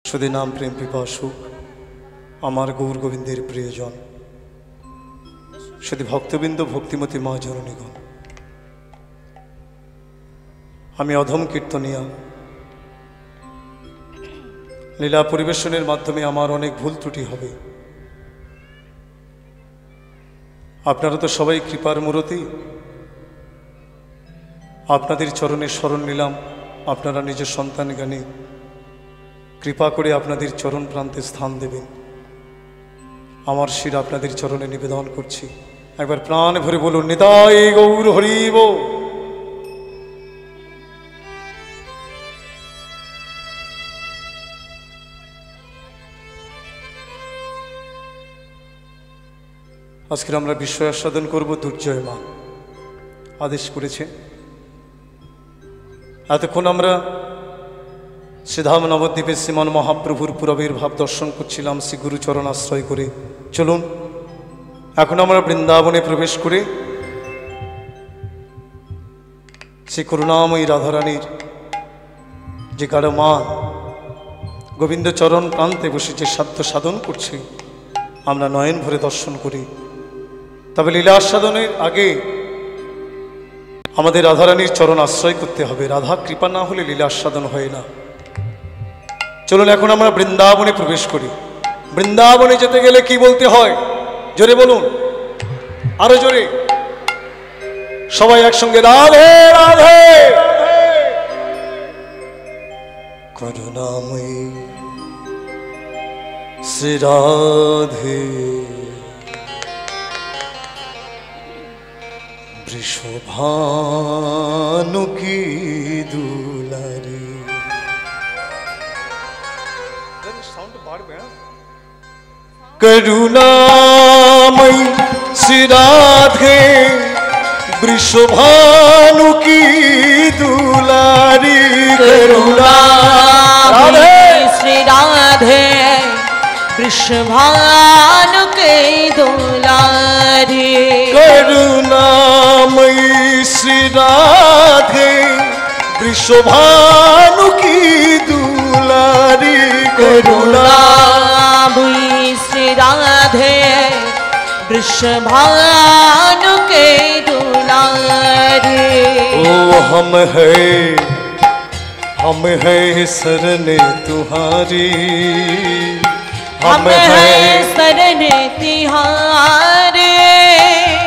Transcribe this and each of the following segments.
शुद्ध नाम प्रेम पिपासु आमार गौर गोविंदेर प्रियजन शुद्ध भक्तबिंद भक्तिमती मा जननीगण आमी अधम कीर्तनिया लीला परिवेशनेर माध्यमे आमार अनेक भूल त्रुटि होबे। आपनारा तो सबाई कृपार मूर्ति, आपनादेर चरणे शरण निलाम। आपनारा निजेर सन्तान ज्ञानी कृपा करे आपनादेर चरण प्रान्ते स्थान देवें। आमार शिर आपनादेर चरणे निवेदन करछि। एकबार प्राण भरे बोलुन निताई गौर हरि बोल। आजके आमरा विषय आस्वादन करब दुर्जयमान आदेश करेছেন। एतक्षण आमरा श्रीधाम नवद्वीपे श्रीमान महाप्रभुर पुराविर्भाव दर्शन करछिलाम श्री गुरुचरण आश्रय करे। चलुन एखन आमरा बृंदावने प्रवेश करे श्री करुणामयी राधारानीर जे गाढ़मान गोविंद चरण प्रान्ते बसे जे साध्य साधन करछे आमरा नयन भरे दर्शन करी। तबे लीला आस्वादनेर आगे आमादेर राधारानीर चरण आश्रय करते हबे। राधा कृपा ना होले लीला आस्वादन हय ना। चलुन एखन आमरा बृंदावने प्रवेश करी। बृंदावने जेते गेले कि बोलते हय जोरे बोलुन, आरो जोरे सबाई एकसंगे राधे राधे। करुणामयी श्री राधे वृषभानु की दुलारी। करुणामयी श्री राधे वृषभानु की दुलारी। करुणामयी श्री राधे वृषभानु की दुलारी। करुणामयी श्री राधे वृषभानु की दुलारी। करुणामयी श्री राधे वृषभानु के दुलारी। ओ हम है शरण तुम्हारी, हम है शरण तिहारे,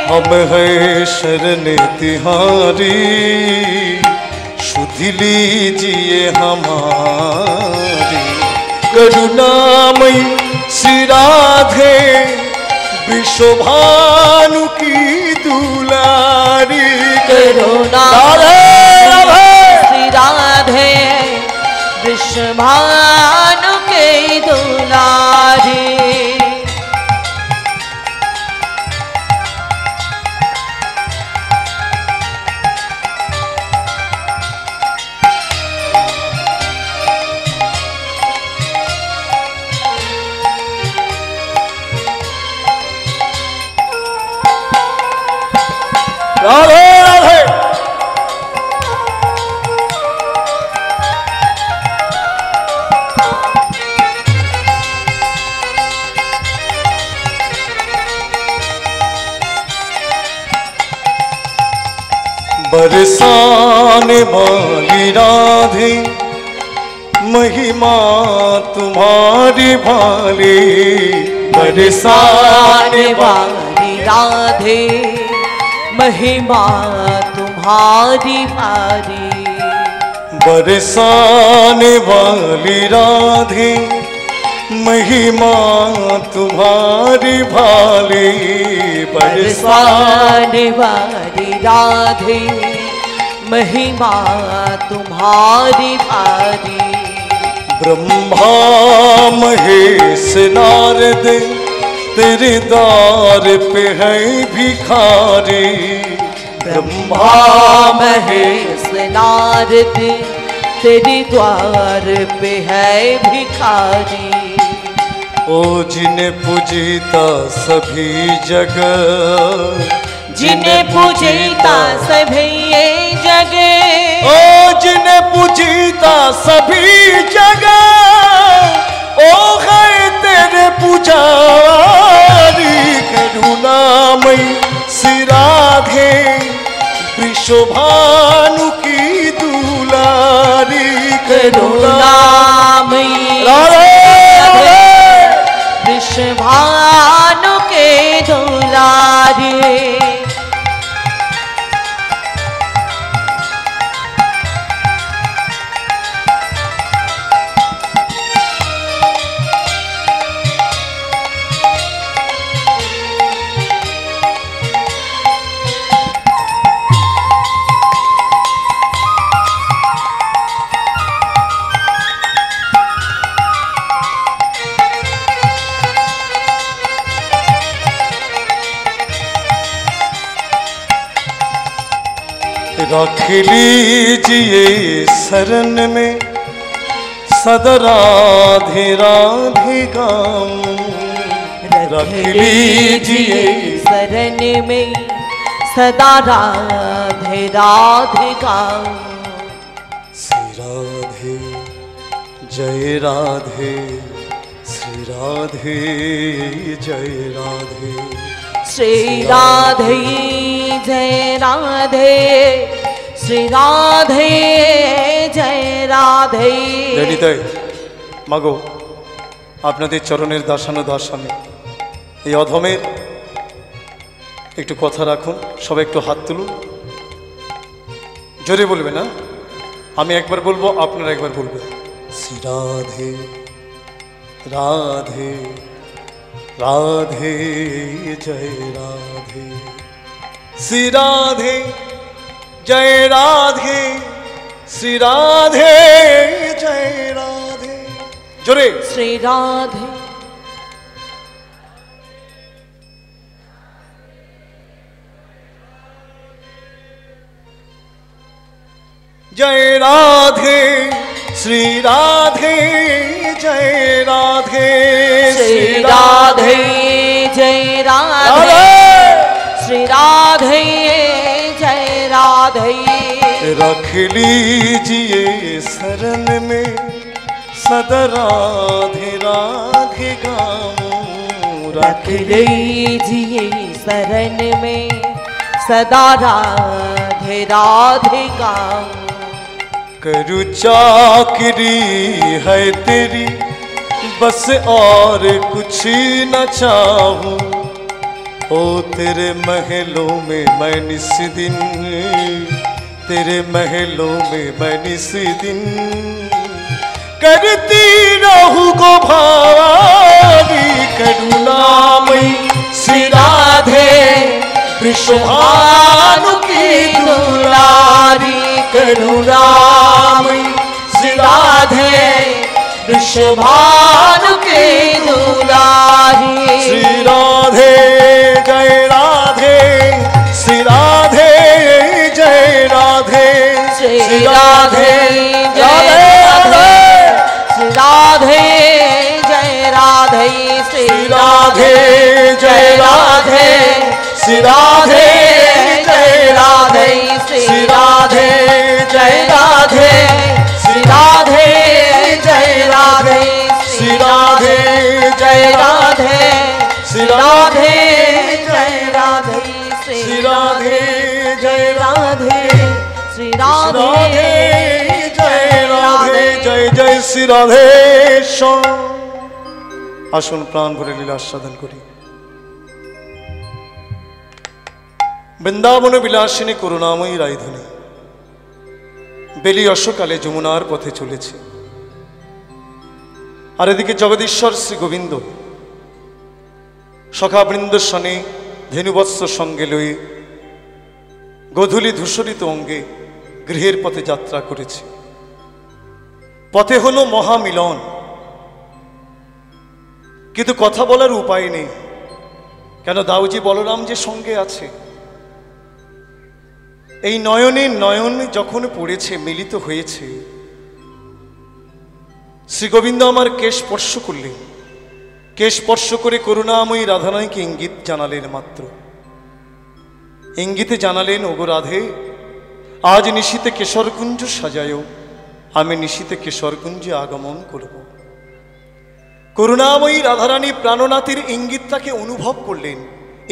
हम है शरण तिहारी। सुध लीजिए हमारी। करुणामयी श्री राधे वृषभानु की दुलारी। करुणामयी श्री राधे वृषभानु के दुलारी। राधे राधे। बरसाने वाली राधे महिमा तुम्हारी भाली। बरसाने वाली राधे महिमा तुम्हारी भारी। बरसाने वाली राधे महिमा तुम्हारी भाली। बरसाने वाली राधे महिमा तुम्हारी भारी। ब्रह्मा महेश नारद तेरे द्वार पे है भिखारी। ब्रह्मा महेश नारद तेरे द्वार पे है भिखारी। ओ जिन्हें पूजिता सभी जगह, जिन्हें पूजिता सभी जगह। ओ जिन्हें पूजिता सभी जगह विश्वभानु की दुलारी करुणामयी राधे विश्वभानु के दुलारी रख लीजिए शरण में सदा राधे राधे गाऊं रख लीजिए शरण में सदा राधे राधे गाऊं श्री राधे जय राधे श्री राधे जय राधे श्री राधे जय राधे श्री राधे जय राधे হৃদয় মাগো আপনাদের চরণের দাসানো দাসামি এই অধমের একটু কথা রাখুন সবাই একটু হাত তুলুন জোরে বলবে না আমি একবার বলবো আপনারা একবার বলবেন শ্রী রাধে রাধে রাধে জয় রাধে শ্রী রাধে জয় রাধে শ্রী রাধে জয় রাধে জোরে श्री राधे जय राधे श्री राधे जय राधे श्री राधे जय राधे श्री राधे जय राधे रख लीजिए शरण में सदा राधे राधे गाऊं रख लीजिए शरण में सदा राधे राधे गाऊं करू चाकरी है तेरी बस और कुछ न चाहूं ओ तेरे महलों में मैं निस दिन तेरे महलों में मैं निस दिन करती रहूं को भारी करुणामयी श्री राधे विश्वभानु की दुलारी करुणामयी श्री राधे विश्वभानु की दुलारी श्री राधे जय राधे श्री राधे जय राधे श्री राधे जय राधे श्री राधे जय राधे श्री राधे जय राधे श्री राधे जय राधे श्री राधे जय राधे श्री राधे जय राधे श्री राधे जय राधे श्री राधे जय राधे श्री राधे जय राधे श्री राधे जय राधे जय जय श्री राधे আসুন প্রাণ ভরে লীলা আস্বাদন করি বৃন্দাবন বিলাসিনী করুণাময়ী রায়ধনী বেলি অশ্বকালে যমুনার পথে চলেছে আর এদিকে জগদীশ্বর শ্রী গোবিন্দ সখাবৃন্দ সনে ধেনুবৎস সঙ্গে লয়ে গধূলি ধূসরিত অঙ্গে গৃহের পথে যাত্রা করেছে পথে হলো মহামিলন কিন্তু কথা বলার উপায় নেই কেন দাউজি বলরাম যে সঙ্গে আছে এই নয়নে নয়ন যখন পড়েছে মিলিত হয়েছে শ্রী গোবিন্দ আমার কেশ স্পর্শ করলেন কেশ স্পর্শ করে করুণাময়ী রাধারানীকে ইঙ্গিত জানালেন মাত্র ইঙ্গিতে জানালেন ওগো রাধে আজ নিশীতে কেশরকুঞ্জ সাজায়ও আমি নিশীতে কেশরকুঞ্জে আগমন করব করুণাময়ী রাধারানী প্রাণনাথের ইঙ্গিতটাকে অনুভব করলেন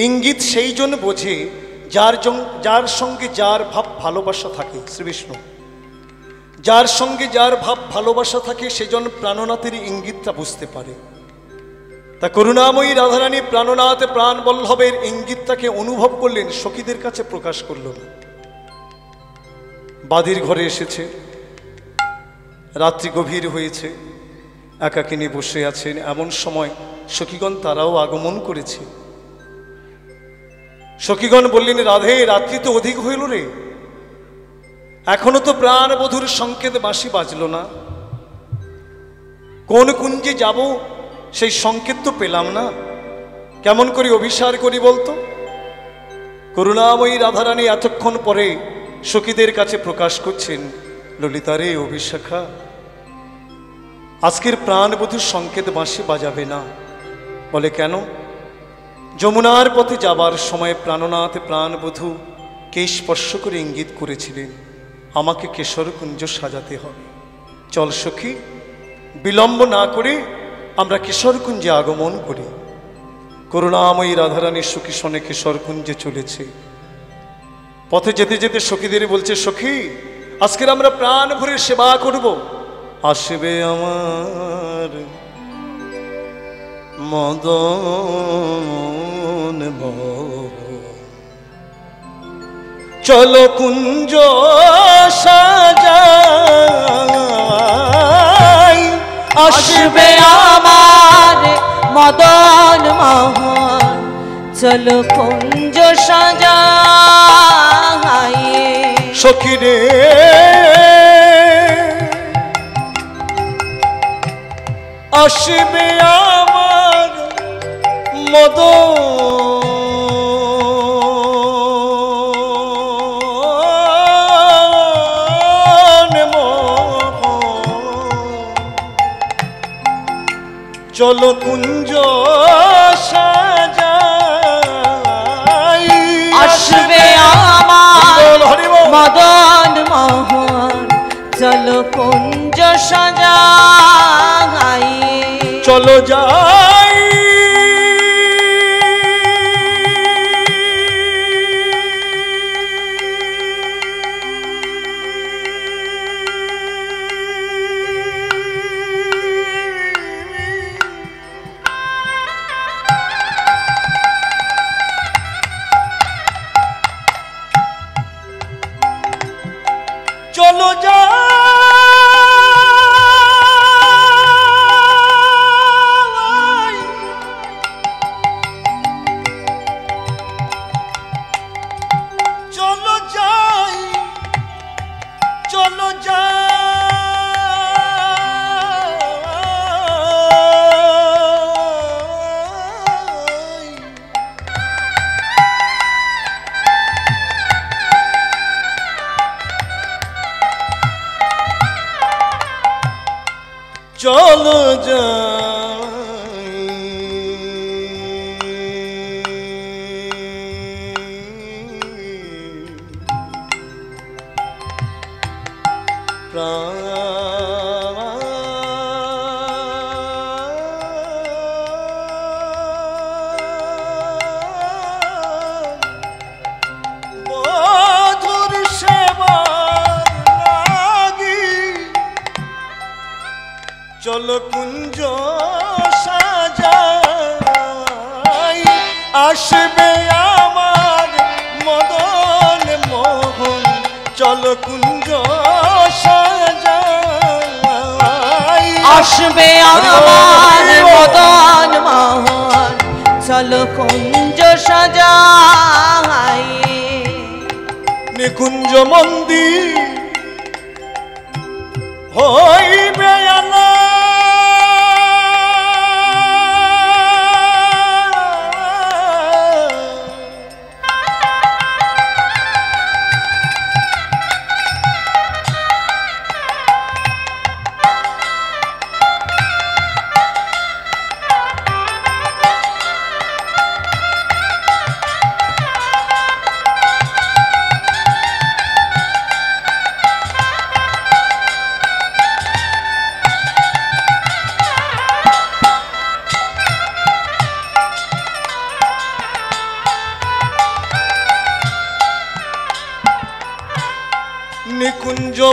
ইঙ্গিত সেই জন্য বোঝে যার সঙ্গে যার ভাব ভালোবাসা থাকে, শ্রীবিষ্ণু যার সঙ্গে যার ভাব ভালোবাসা থাকে সেজন প্রাণনাথের ইঙ্গিতটা বুঝতে পারে। তা করুণাময়ী রাধারানী প্রাণনাথ প্রাণবল্লভের ইঙ্গিতটাকে অনুভব করলেন, সখীদের কাছে প্রকাশ করল না। বাদীর ঘরে এসেছে, রাত্রি গভীর হয়েছে, একাকিনী বসে আছেন। এমন সময় সখীগণ তারাও আগমন করেছে। সখীগণ বললেন, রাধে, রাত্রি তো অধিক হইল রে, এখনো তো প্রাণবধূর সংকেত বাঁশি বাজল না। কোন কুঞ্জে যাব সেই সংকেত তো পেলাম না, কেমন করে অভিসার করি বলতো? করুণাময়ী রাধারানী এতক্ষণ পরে সখীদের কাছে প্রকাশ করছেন, ললিতারে অভিশাখা, আজকের প্রাণবধূর সংকেত বাঁশি বাজাবে না। বলে কেন? যমুনার পথে যাবার সময় প্রাণনাথ প্রাণবধূ কে স্পর্শ করে ইঙ্গিত করেছিলেন, আমাকে কেশরকুঞ্জ সাজাতে হবে। চল সখী, বিলম্ব না করে আমরা কেশরকুঞ্জে আগমন করি। করুণাময়ী রাধারানী সখী শনে কেশরকুঞ্জে চলেছে। পথে যেতে যেতে সখীদের বলছে, সখী, আজকের আমরা প্রাণ ভরে সেবা করব। আসবে আমার মদন মোহন, চলো কুঞ্জ সাজাই। আসবে আমার মদন মোহন, চলো কুঞ্জ সাজাই। সখী রে, আসবে আমার মদন মোহন, চলো কুঞ্জ সাজাই। আসবে আমার মদন মোহন, চলো কুঞ্জ সাজাই। চলো যাই, চলো যাই, চলো যাই, চলো যাই। চলো বধুর সেবার লাগি, চলো কুঞ্জ সাজাই। আসবে আমার মদন মোহন, চলো কুঞ্জ সাজাই। আসবে আমার মদন মোহন, চলো কুঞ্জ সাজাই। নিকুঞ্জ মন্দির হইবে আলো,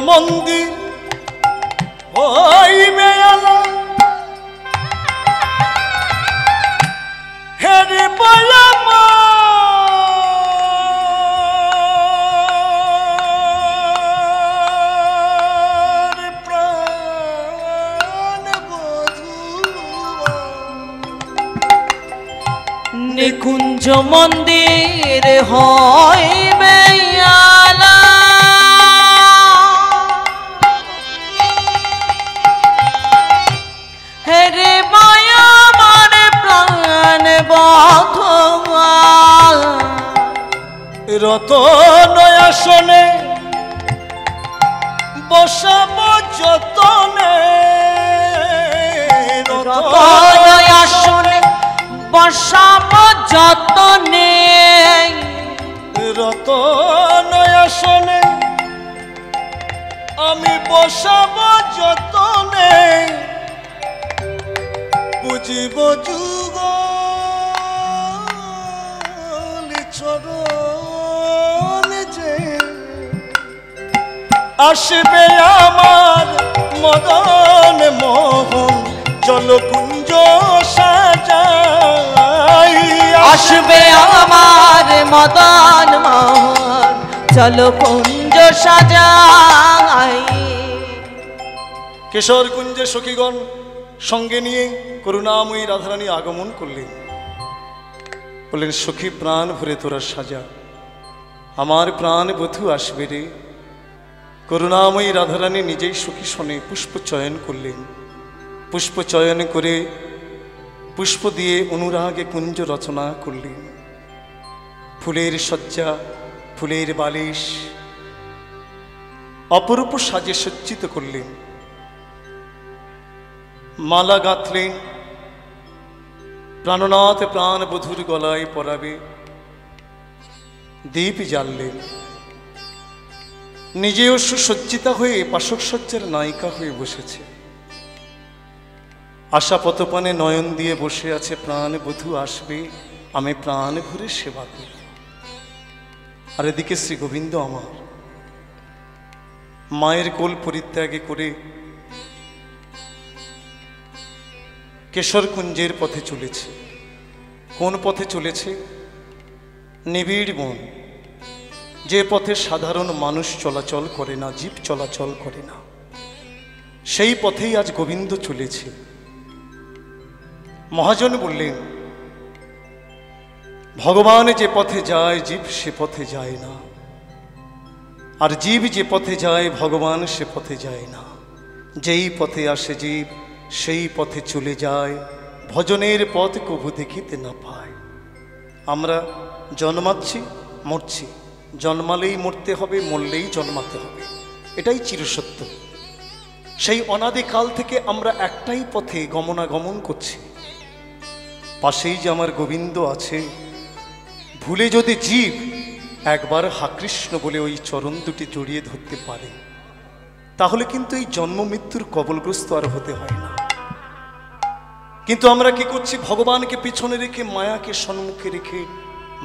মন্দির হইবে আলা হেরে বয়ামা নিকুঞ্জ মন্দির হইবে আলা হেরে মায়া আমার প্রাণ বধুয়া রতন আসনে বসাব যতনে রতন আসনে বসাব যতনে রতন আসনে আমি বসাব যতনে বুঝিব যুগ চরণ যে আসবে আমার মদন মোহন জলকুঞ্জ সাজাই আসবে আমার মদন মোহন চলো কুঞ্জ সাজাই কেশর কুঞ্জে সখীগণ সঙ্গে নিয়ে করুণাময়ী রাধারানী আগমন করলেন। বললেন সখী প্রাণ ভরে তোরা সাজা, আমার প্রাণ বধূ আসবে রে। করুণাময়ী রাধারানী নিজেই সখী শোনে পুষ্প চয়ন করলেন। পুষ্প চয়ন করে পুষ্প দিয়ে অনুরাগে কুঞ্জ রচনা করলেন। ফুলের শয্যা, ফুলের বালিশ অপরূপ সাজে সজ্জিত করলেন। মালা গাঁথলেন, প্রাণনাথ প্রাণ বধূর গলায় পরাবে। দীপ জ্বাললেন, নিজেও সুসজ্জিতা হয়ে পাশকসজ্জার নায়িকা হয়ে বসেছে। আশা পতপানে নয়ন দিয়ে বসে আছে, প্রাণ বধূ আসবে, আমি প্রাণ ভরে সেবা করব। আর এদিকে শ্রী গোবিন্দ আমার মায়ের কোল পরিত্যাগে করে কেশর কুঞ্জের পথে চলেছে। কোন পথে চলেছে? নিবিড় বন, যে পথে সাধারণ মানুষ চলাচল করে না, জীব চলাচল করে না, সেই পথেই আজ গোবিন্দ চলেছে। মহাজন বললেন, ভগবান যে পথে যায় জীব সে পথে যায় না, আর জীব যে পথে যায় ভগবান সে পথে যায় না। যেই পথে আসে জীব সেই পথে চলে যায়, ভজনের পথ কবু দেখিতে না পায়। আমরা জন্মাচ্ছি, মরছি, জন্মালেই মরতে হবে, মরলেই জন্মাতে হবে, এটাই চিরসত্য। সেই অনাদিকাল থেকে আমরা একটাই পথে গমনাগমন করছি। পাশেই যে আমার গোবিন্দ আছে, ভুলে যদি জীব একবার হা কৃষ্ণ বলে ওই চরণ দুটি জড়িয়ে ধরতে পারে, তাহলে কিন্তু এই জন্ম মৃত্যুর কবলগ্রস্ত আর হতে হয় না। কিন্তু আমরা কি করছি? ভগবানকে পিছনে রেখে, মায়াকে সম্মুখে রেখে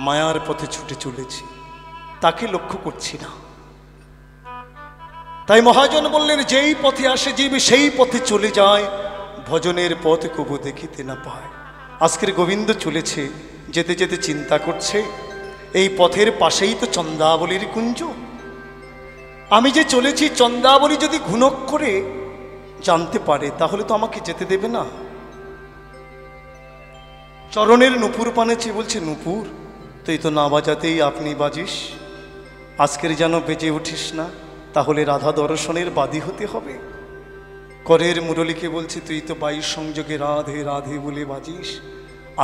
মায়ার পথে ছুটে চলেছি, তাকে লক্ষ্য করছি না। তাই মহাজন বললেন, যেই পথে আসে জীব সেই পথে চলে যায়, ভজনের পথ কবু দেখিতে না পায়। আজকের গোবিন্দ চলেছে, যেতে যেতে চিন্তা করছে, এই পথের পাশেই তো চন্দাবলীর কুঞ্জ। আমি যে চলেছি, চন্দাবলী যদি ঘুণক করে জানতে পারে তাহলে তো আমাকে যেতে দেবে না। চরণের নুপুর পানে চেয়ে বলছে, নুপুর তুই তো না বাজাতেই আপনি বাজিস, আজকের যেন বেজে উঠিস না, তাহলে রাধা দর্শনের বাদী হতে হবে। করের মুরলীকে বলছে, তুই তো 22 সংযোগে রাধে রাধে বলে বাজিস,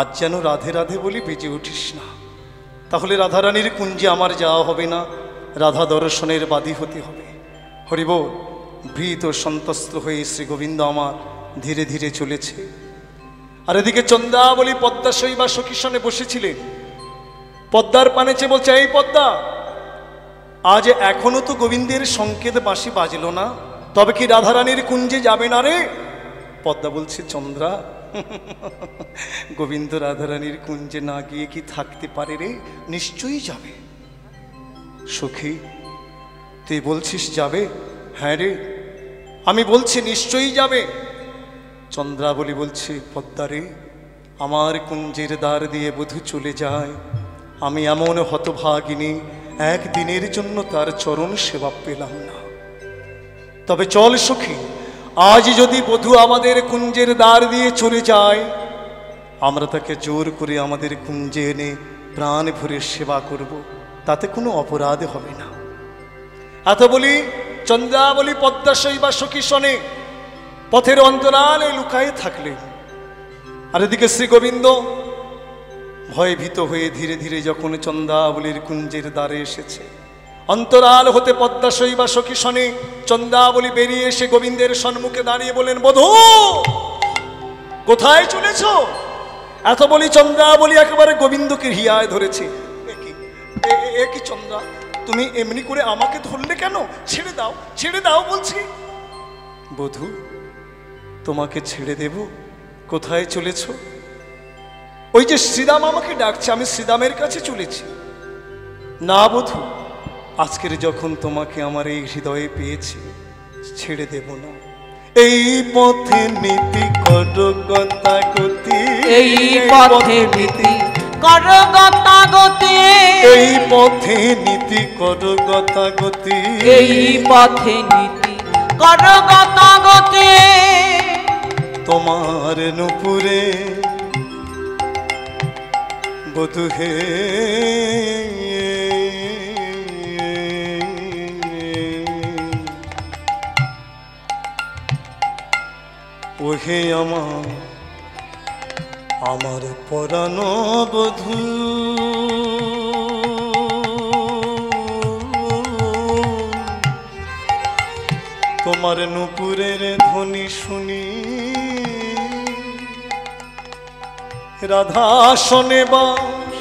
আজ যেন রাধে রাধে বলে বেজে উঠিস না, তাহলে রাধারানীর কুঞ্জে আমার যাওয়া হবে না, রাধা দর্শনের বাদী হতে হবে। হরিবোল। ভীত সন্তস্ত হয়ে শ্রী গোবিন্দ আমার ধীরে ধীরে চলেছে। আর এদিকে চন্দাবলী পদ্মা শৈবা সখীসনে বসেছিলেন। পদ্মার পানে চেয়ে বলছে, এই পদ্মা, আজ এখনো তো গোবিন্দের সংকেত বাঁশি বাজল না, তবে কি রাধারানীর কুঞ্জে যাবে না রে? পদ্মা বলছে, চন্দ্রা, গোবিন্দ রাধারানীর কুঞ্জে না গিয়ে কি থাকতে পারে রে? নিশ্চয়ই যাবে। সখী, তুই বলছিস যাবে? হ্যাঁ রে, আমি বলছি নিশ্চয়ই যাবে। চন্দ্রাবলী বলছে, পদ্মারে, আমার কুঞ্জের দ্বার দিয়ে বধূ চলে যায়, আমি এমন হতভাগিনী একদিনের জন্য তার চরণ সেবা পেলাম না। তবে চল সখী, আজ যদি বধূ আমাদের কুঞ্জের দ্বার দিয়ে চলে যায়, আমরা তাকে জোর করে আমাদের কুঞ্জে এনে প্রাণ ভরে সেবা করব, তাতে কোনো অপরাধ হবে না। এত বলি চন্দ্রাবলী পদ্মাশয়ী বা সখী শনে পথের অন্তরালে লুকায়ে থাকলেন। আর এদিকে শ্রী গোবিন্দ ভয়ভীত হয়ে ধীরে ধীরে যখন চন্দ্রাবলীর কুঞ্জের দ্বারে এসেছে, অন্তরাল হতে পদ্মাশয়ী বা সখী শনে চন্দ্রাবলী বেরিয়ে এসে গোবিন্দের সম্মুখে দাঁড়িয়ে বলেন, বধূ কোথায় চলেছ? এত বলি চন্দ্রাবলী একেবারে গোবিন্দকে হিয়ায় ধরেছে। এ কি চন্দ্রা, তুমি এমনি করে আমাকে ধরলে কেন? ছেড়ে দাও, ছেড়ে দাও বলছি। বধূ, তোমাকে ছেড়ে দেব? কোথায় চলেছ? ওই যে শ্রীদাম আমাকে ডাকছে, আমি শ্রীদামের কাছে চলেছি। না বধূ, আজকের যখন তোমাকে আমার এই হৃদয়ে পেয়েছি, ছেড়ে দেব না। এই পথে নীতি করো গতাগতি, এই পথে নীতি করো গতাগতি, এই পথে নীতি করো গতাগতি, এই পথে নীতি করো গতাগতি। তোমার নুপুরে বধূ হে, ওহে আমার পরাণ বধূ, তোমার নুপুরের ধ্বনি শুনি রাধা শোনে বাস,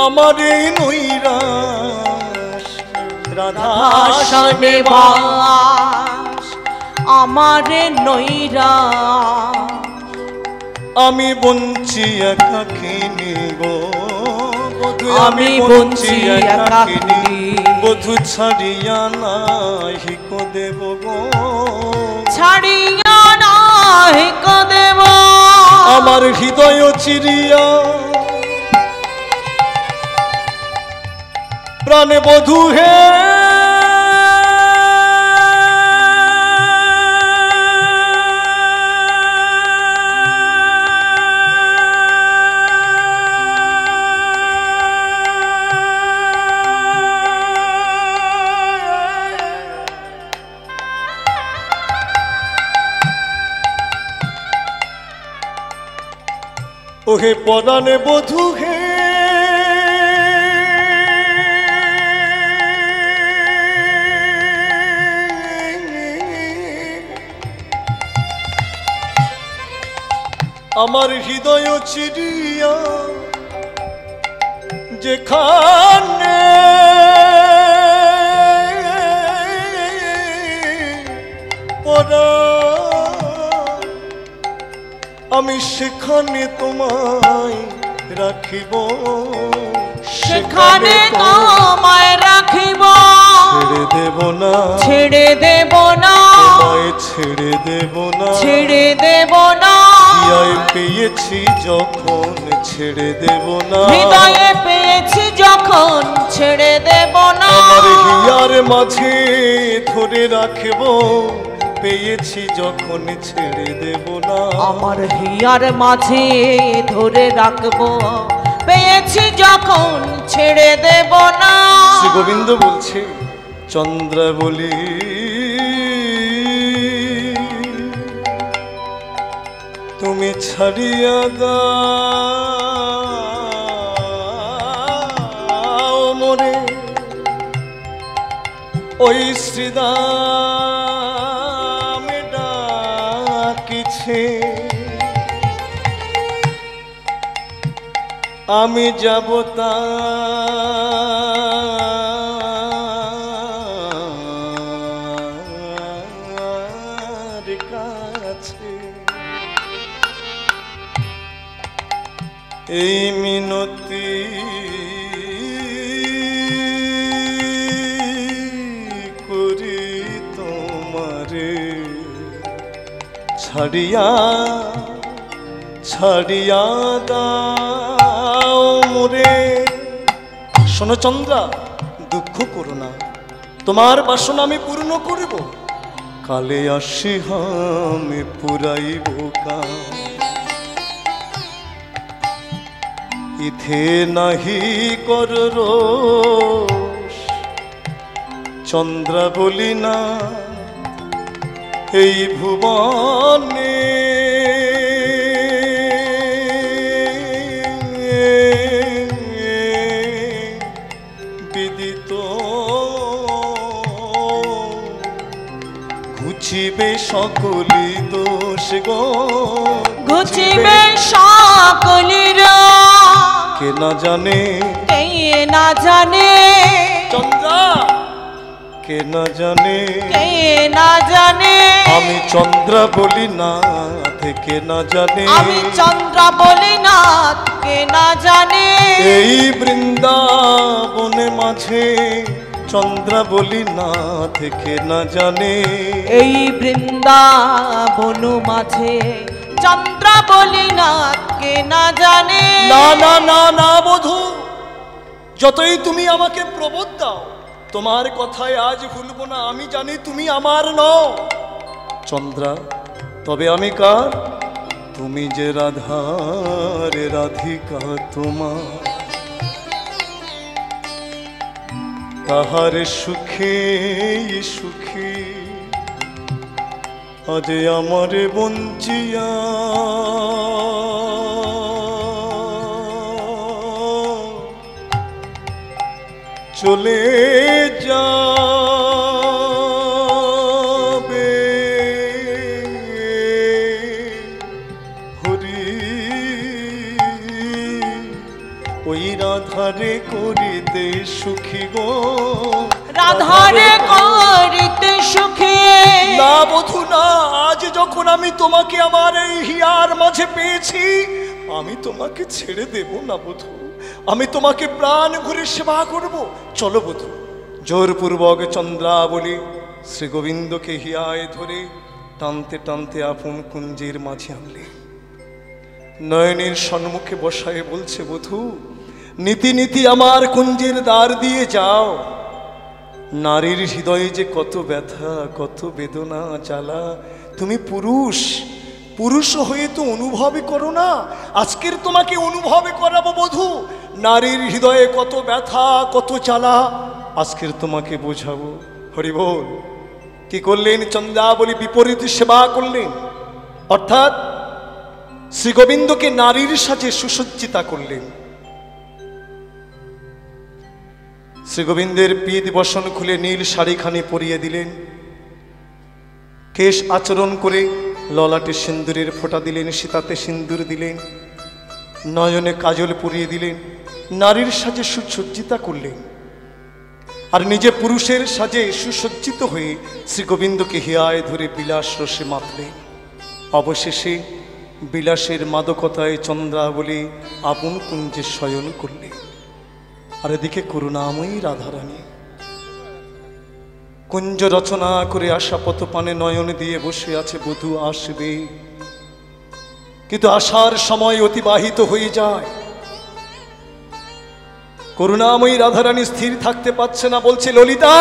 আমার এই নৈরাশ। রাধা শোনে বাস আমারে নৈরাশ, আমি বঞ্চি একাকিনী গো বধূ, আমি বঞ্চি একাকিনী, বধূ ছাড়িয়া নাহি কো দেব গো, ছাড়িয়া নাহি কো দেব। আমার হৃদয় চিরিয়া প্রাণে বধূ হে, ওহে পরাণে বধূ হে, আমার হৃদয় চিরিয়া যেখানে পরা, আমি সেখানে তোমায় রাখিব, সেখানে তোমায় রাখিব, ছেড়ে দেব না, ছেড়ে দেব না, তোমায় ছেড়ে দেব না, ছেড়ে দেব না। হিয়ায় পেয়েছি যখন ছেড়ে দেব না, হৃদয়ে পেয়েছি যখন ছেড়ে দেব না। আমার হিয়ার মাঝে ধরে রাখব, পেয়েছি যখন ছেড়ে দেব না, আমার হিয়ার মাঝে ধরে রাখবো, পেয়েছি যখন ছেড়ে দেব না। শ্রী গোবিন্দ বলছে, চন্দ্রাবলী তুমি ছাড়িয়া দাও মোরে ওই শ্রীদাম ডাকিছে, আমি যাব তার কাছে, এই মিনতি করি ছাড়িয়া ছাড়িয়া দাও মোরে। শোনো চন্দ্রা, দুঃখ করো না, তোমার বাসনা আমি পূর্ণ করিব। কালে আসি আমি পুরাইব কাম, ইথে নাহি কর রোষ। চন্দ্রা বলি না এই ভুবনে বিদিত ঘুচিবে সকলি দোষ গো, ঘুচিবে সকলের। কে না জানে, কে না জানে চন্দ্রা, কে না জানে, কে না জানে। আমি চন্দ্রা বলি না থেকে না জানে, আমি চন্দ্রা বলি না কে না জানে। এই বৃন্দাবনে মাঝে চন্দ্রা বলি না থেকে না জানে। এই বৃন্দাবন মাঝে চন্দ্রা বলি না কে না জানে। না না না না বধূ, যতই তুমি আমাকে প্রবোধ দাও, তোমার কথায় আজ ভুলবো না। আমি জানি তুমি আমার নও চন্দ্রা, তবে আমি কার? তুমি যে রাধার রাধিকা তোমার, তাহার সুখে সুখী আজ আমারে বঞ্চিয়া চলে যাবে হরি। ওই রাধারে করিতে সুখী গো, রাধারে করিতে সুখী। না বধূ না, আজ যখন আমি তোমাকে আমার এই হিয়ার মাঝে পেয়েছি, আমি তোমাকে ছেড়ে দেব না বধূ, আমি তোমাকে প্রাণ ভরে সেবা করব। চলো বধূ। জোরপূর্বক চন্দ্রাবলী শ্রী গোবিন্দকে হিয়ায় ধরে টানতে টানতে আপন কুঞ্জের মাঝে আনলে, নয়নের সম্মুখে বসায় বলছে, বধূ নীতি নীতি আমার কুঞ্জের দ্বার দিয়ে যাও। নারীর হৃদয়ে যে কত ব্যথা, কত বেদনা জ্বালা, তুমি পুরুষ, পুরুষ হয়ে তো অনুভবই করো না। আজকের তোমাকে অনুভবে করাবো বধূ, নারীর হৃদয়ে কত ব্যথা, কত জ্বালা, আজকের তোমাকে বোঝাবো। হরি বল। কি করলেন? চন্দ্রাবলী বিপরীত সেবা করলেন, অর্থাৎ শ্রী গোবিন্দকে নারীর সাজে সুসজ্জিতা করলেন। শ্রী গোবিন্দের পিঠ বসন খুলে নীল শাড়িখানি পরিয়ে দিলেন, কেশ আচরণ করে ললাটে সিন্দুরের ফোঁটা দিলেন, সীতাতে সিন্দুর দিলেন, নয়নে কাজল পরিয়ে দিলেন, নারীর সাজে সুসজ্জিতা করলেন। আর নিজে পুরুষের সাজে সুসজ্জিত হয়ে শ্রী গোবিন্দকে হিয়ায় ধরে বিলাস রসে মাতলেন। অবশেষে বিলাসের মাদকতায় চন্দ্রাবলী আপন কুঞ্জে শয়ন করলেন। আর এদিকে করুণাময়ী রাধারানী কুঞ্জ রচনা করে আশা পথপানে নয়ন দিয়ে বসে আছে, বধূ আসবে। কিন্তু আসার সময় অতিবাহিত হয়ে যায়। করুণাময়ী রাধারানী স্থির থাকতে পারছে না, বলছে, ললিতা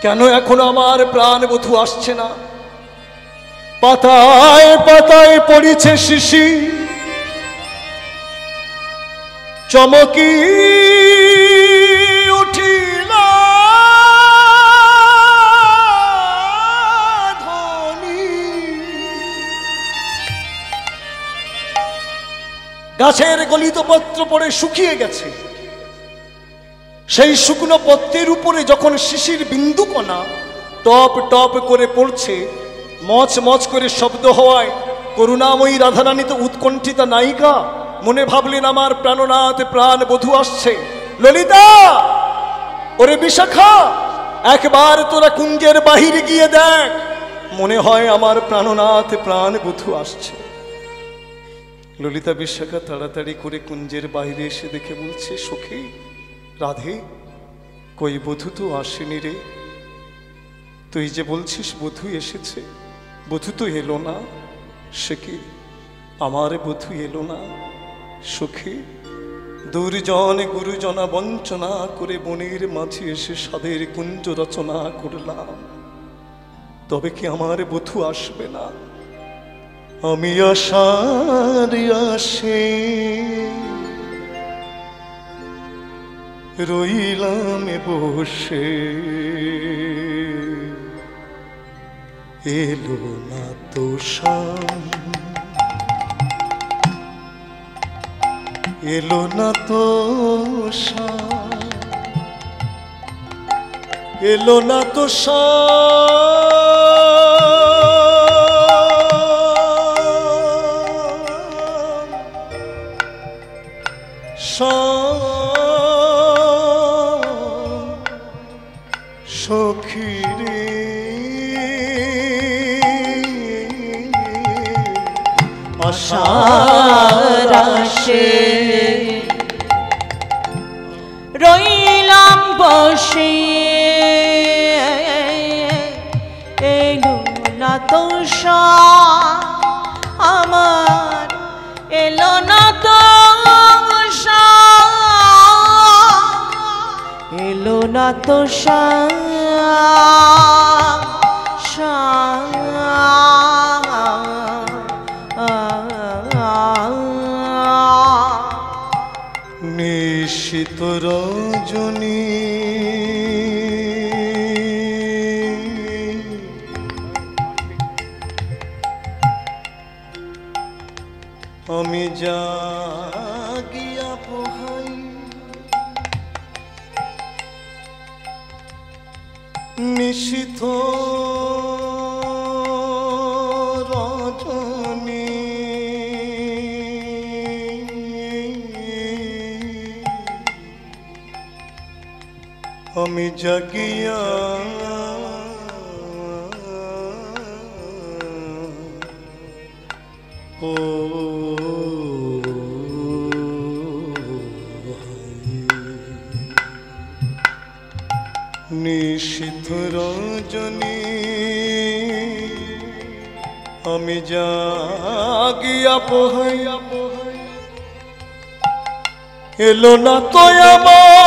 কেন এখনো আমার প্রাণ বধূ আসছে না? পাতায় পাতায় পড়িছে শিশি, চমকি উঠিল ধ্বনি। গাছের গলিত পত্র পড়ে শুকিয়ে গেছে, সেই শুকনো পত্রের উপরে যখন শিশির বিন্দুকণা টপ টপ করে পড়ছে, মচ মচ করে শব্দ হওয়ায় করুণাময়ী রাধারানী তো উৎকণ্ঠিতা নায়িকা, মনে ভাবলেন আমার প্রাণনাথ প্রাণ বধূ আসছে। ললিতা, ওরে বিশাখা, একবার তোরা কুঞ্জের বাহিরে গিয়ে দেখ, মনে হয় আমার প্রাণনাথ প্রাণ বধূ আসছে। ললিতা বিশাখা তাড়াতাড়ি করে কুঞ্জের বাইরে এসে দেখে বলছে, সখী রাধে, কই বধূ তো আসেনি রে, তুই যে বলছিস বধূ এসেছে, বধূ তো এলো না। সে কি আমার বধূ এলো না? সুখী দুর্জন গুরুজনা বঞ্চনা করে বনের মাঝে এসে সাদের কুঞ্জ রচনা করলাম, তবে কি আমার বধূ আসবে না? আমি আশার আসে রইলাম বসে, এলো না তো শাম, এলো না তো শাম, এলো না তো শাম, সখী রে আশার আসে রইলাম বসে, এলো না তো আমার, এলো না তো এলো না তো নিশিত রজনী আমি জাগিয়া পোহাই, নিশিত রজনী আমি জাগিয়া নিশিত রজনী আমি জাগিয়া পোহাই, এলো না তো আমার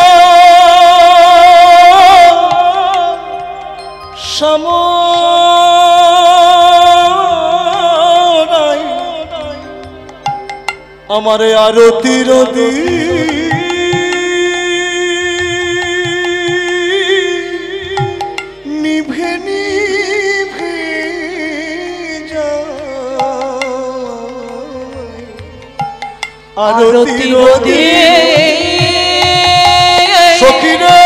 সামরাই, আমারে আরতি রদি নিভে নিভে যায়, আরতি রদি সখী রে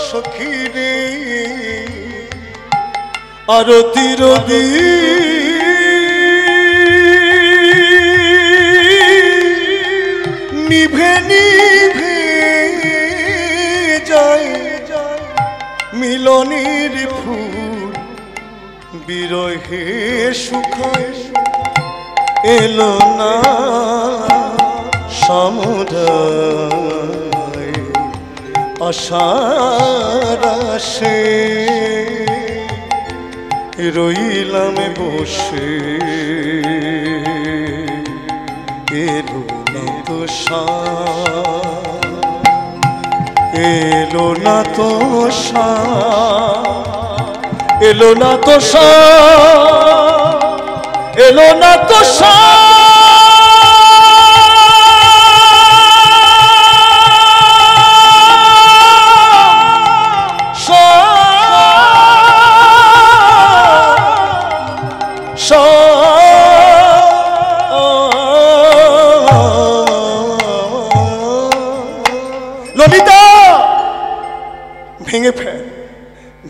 সখী রে আরতি রদি নিভে নিভে যায়, মিলনের ফুল বিরহে শুকায়, এলো না সমুদয় আশার আসে রইলাম বসে, এলো না তো এলো না তো এলো না তো এলো না তো ললিতা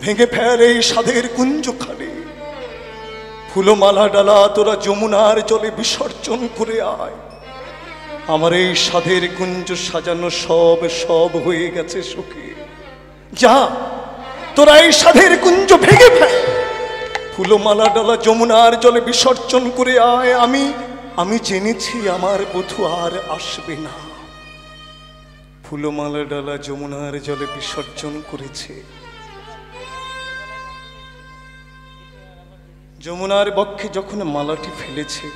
ভেঙে ফেল এই সাধের কুঞ্জখানি, ফুলমালা ডালা তোরা যমুনার জলে বিসর্জন করে আয়। আমার এই সাধের কুঞ্জ সাজানো সব সব হয়ে গেছে সখী। যা তোরা এই সাধের কুঞ্জ ভেঙে ফেল, ফুলমালা ডালা যমুনার জলে বিসর্জন করে আয়। আমি জেনেছি আমার বধূ আর আসবে না। ফুলমালা ডালা যমুনার জলে বিসর্জন করেছে। যমুনার বক্ষে যখন মালাটি ফেলেছে,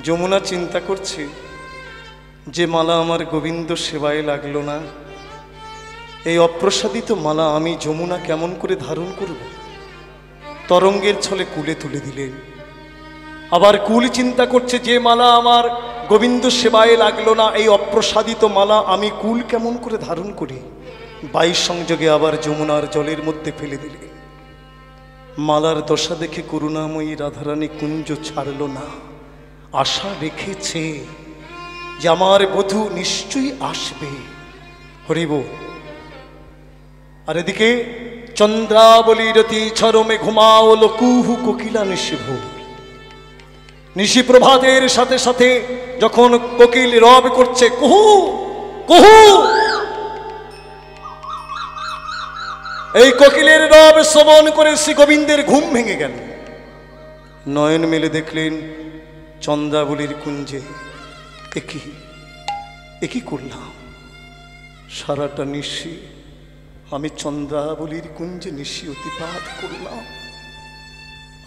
যমুনা চিন্তা করছে যে মালা আমার গোবিন্দ সেবায় লাগলো না, এই অপ্রসাদিত মালা আমি যমুনা কেমন করে ধারণ করব? তরঙ্গের ছলে কুলে তুলে দিলেন। আবার কুল চিন্তা করছে যে মালা আমার গোবিন্দ সেবায় লাগলো না, এই অপ্রসাদিত মালা আমি কুল কেমন করে ধারণ করি? 22 সংযোগে আবার যমুনার জলের মধ্যে ফেলে দিলেন। মালার দশা দেখে করুণাময়ী রাধারানী কুঞ্জ ছাড়ল না। আশা রেখেছে যে আমার বধূ নিশ্চয়ই আসবে। হরিব। আর এদিকে চন্দ্রাবলীরতি চরমে ঘুমাও কুহু কোকিলা নিশিভূ। নিশি প্রভাতের সাথে সাথে যখন কোকিল রব করছে কুহু কুহু, এই কোকিলের রব শ্রবণ করে শ্রী গোবিন্দের ঘুম ভেঙে গেল। নয়ন মেলে দেখলেন চন্দ্রাবলীর কুঞ্জে একই করলাম। সারাটা নিশি আমি চন্দ্রাবলীর কুঞ্জে নিশি অতিপাত করলাম।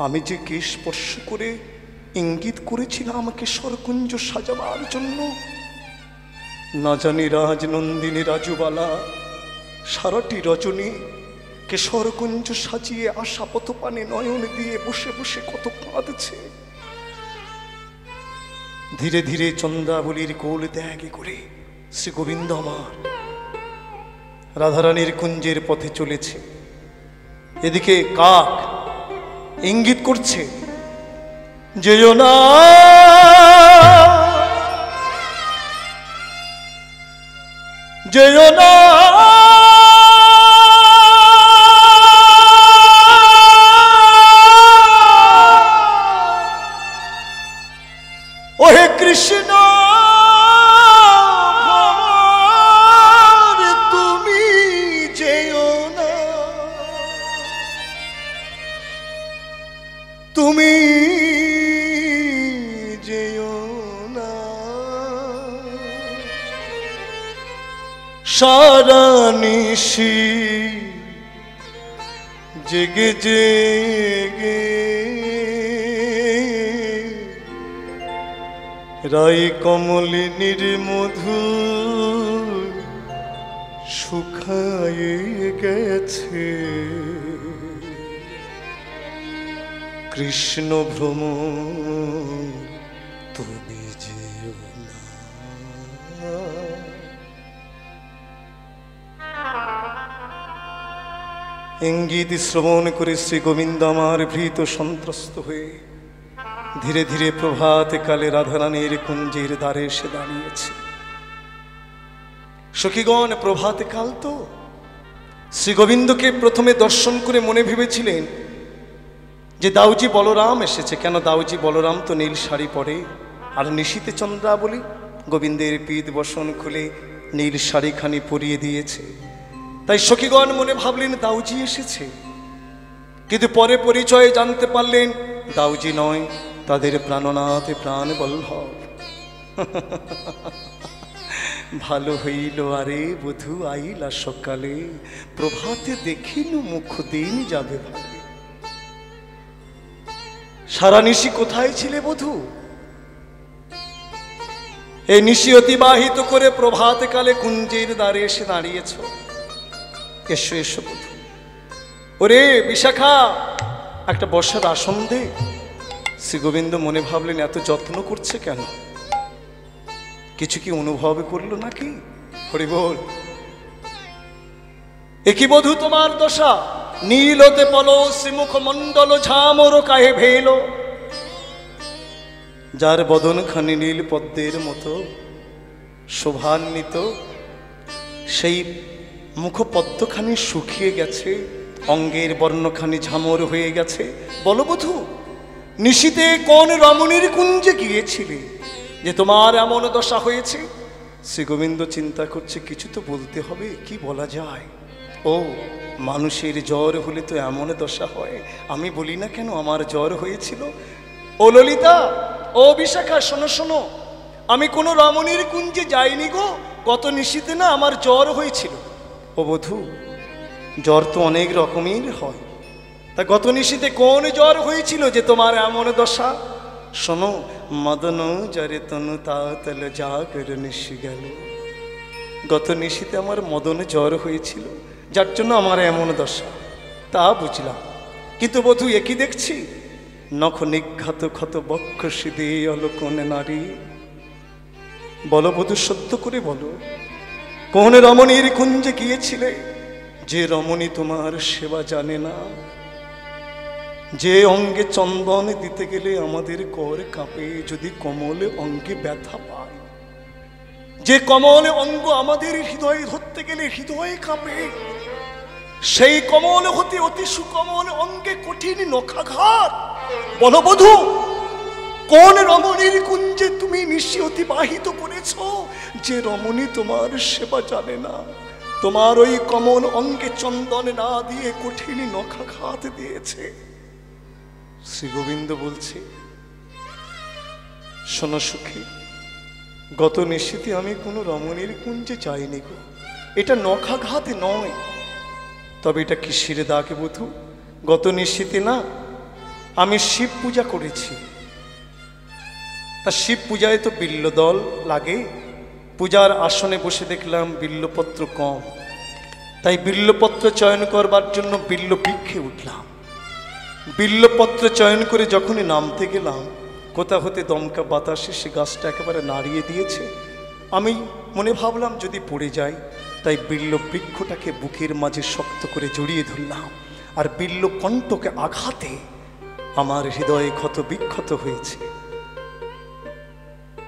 আমি যে কে স্পর্শ করে ইঙ্গিত করেছিলাম আমাকে স্বরকুঞ্জ সাজাবার জন্য, না জানি রাজনন্দিনী রাজুবালা সারাটি রজনী কেশরকুঞ্জ সাজিয়ে আশা পথপানে নয়ন দিয়ে বসে বসে কত কাঁদছে। ধীরে ধীরে চন্দ্রাবলীর কোল ত্যাগে করে শ্রী গোবিন্দ আমার রাধারানীর কুঞ্জের পথে চলেছে। এদিকে কাক ইঙ্গিত করছে যেও না, যেও না, ওহে কৃষ্ণ তুমি যেও না, তুমি যেও না। সারা নিশি জেগে জেগে রাই কমলিনীর মধু শুকায়ে গেছে। কৃষ্ণ ভ্রম তুমি যেও না। ইঙ্গিত শ্রবণ করে শ্রী গোবিন্দ আমার ভীত সন্ত্রস্ত হয়ে ধীরে ধীরে প্রভাত কালে রাধারানীর কুঞ্জের দ্বারে এসে দাঁড়িয়েছে। সখীগণ, প্রভাত কাল তো শ্রী গোবিন্দকে প্রথমে দর্শন করে মনে ভেবেছিলেন যে দাউজি বলরাম এসেছে। কেন, দাউজি বলরাম তো নীল শাড়ি পরে, আর নিশীতে চন্দ্রাবলী গোবিন্দের পীত বসন খুলে নীল শাড়িখানি পরিয়ে দিয়েছে। তাই সখীগণ মনে ভাবলেন দাউজি এসেছে, কিন্তু পরে পরিচয়ে জানতে পারলেন দাউজি নয়, তাদের প্রাণনাথ প্রাণ বল্লভ। ভালো হইল আরে বধূ আইলা সকালে, প্রভাতে দেখিনু মুখ দিন যাবে ভালে। সারা নিশি কোথায় ছিলে বধূ? এই নিশি অতিবাহিত করে প্রভাত কালে কুঞ্জের দ্বারে এসে দাঁড়িয়েছ। এসো এসো বধূ। ওরে বিশাখা, একটা বসার আসন দে। শ্রী গোবিন্দ মনে ভাবলেন এত যত্ন করছে কেন, কিছু কি অনুভব করলো নাকি? হরি বল। একই বধূ তোমার দশা, নীলতে পল শ্রীমুখ মণ্ডল ঝামর কাহে ভেল। যার বদন খানি নীল পদ্মের মতো শোভান্বিত, সেই মুখপদ্মখানি শুকিয়ে গেছে, অঙ্গের বর্ণখানি ঝামর হয়ে গেছে। বলো বধূ, নিশীতে কোন রমণীর কুঞ্জে গিয়েছিলে যে তোমার এমন দশা হয়েছে? শ্রী গোবিন্দ চিন্তা করছে, কিছু তো বলতে হবে, কি বলা যায়? ও, মানুষের জ্বর হলে তো এমন দশা হয়, আমি বলি না কেন আমার জ্বর হয়েছিল। ও ললিতা, ও বিশাখা, শোনো শোনো, আমি কোনো রমণীর কুঞ্জে যাইনি গো, গত নিশীতে না আমার জ্বর হয়েছিল। ও বধূ, জ্বর তো অনেক রকমের হয়, তা গত নিশীতে কোন জ্বর হয়েছিল যে তোমার এমন দশা? শোনো, মদন জরে তনু তাতল জাগর নিশি গেল। গত নিশীতে আমার মদন জ্বর হয়েছিল, যার জন্য আমার এমন দশা। তা বুঝলাম, কিন্তু বধূ একই দেখছি, নখ নিঘাত ক্ষত বক্ষ সিদে অলকোন নারী। বলো বধূ, সত্য করে বলো, কোন রমণীর কুঞ্জে গিয়েছিলে যে রমণী তোমার সেবা জানে না? যে অঙ্গে চন্দন দিতে গেলে আমাদের কর কাঁপে, যদি কমলে অঙ্গে ব্যথা পায়, যে কমলে অঙ্গ আমাদের হৃদয়ে ধরতে গেলে হৃদয়ে কাঁপে, সেই কমল হতে অতি সুকমল অঙ্গে কঠিন নখাঘাত। বলো বধূ, কোন রমণীর কুঞ্জে তুমি নিশি অতিবাহিত করেছ যে রমণী তোমার সেবা জানে না, তোমার ওই কমল অঙ্গে চন্দন না দিয়ে কঠিন নখাঘাত দিয়েছে? শ্রী গোবিন্দ বলছে, শোনো সুখী, গত নিশীতে আমি কোনো রমণীর কুঞ্জে যাইনি গো, এটা নখাঘাত নয়। তবে এটা কিসের দাগ বধূ? গত নিশীতে না আমি শিব পূজা করেছি, তা শিব পূজায় তো বিল্লদল লাগে, পূজার আসনে বসে দেখলাম বিল্লপত্র কম, তাই বিল্লপত্র চয়ন করবার জন্য বিল্ল বৃক্ষে উঠলাম। বিল্লপত্র চয়ন করে যখনই নামতে গেলাম, কোথা হতে দমকা বাতাসে সে গাছটা একেবারে নাড়িয়ে দিয়েছে। আমি মনে ভাবলাম যদি পড়ে যাই, তাই বিল্ল বৃক্ষটাকে বুকের মাঝে শক্ত করে জড়িয়ে ধরলাম, আর বিল্ল কণ্ঠকে আঘাতে আমার হৃদয়ে ক্ষত বিক্ষত হয়েছে।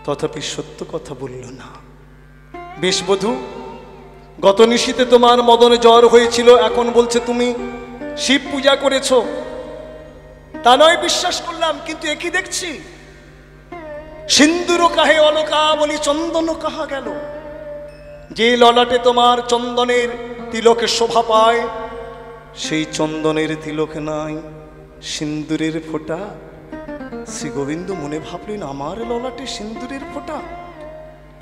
তথাপি সত্য কথা বলল না। বেশ বধূ, গত নিশীতে তোমার মদনে জ্বর হয়েছিল, এখন বলছে তুমি শিব পূজা করেছ, তা নয় বিশ্বাস করলাম, কিন্তু একই দেখছি, সিন্দুর কাহে অলকা বলি চন্দন কাহা গেল। যে ললাটে তোমার চন্দনের তিলকে শোভা পায়, সেই চন্দনের তিলক নাই, সিন্দুরের ফোঁটা। শ্রী গোবিন্দ মনে ভাবলেন, আমার ললাটে সিন্দুরের ফোঁটা,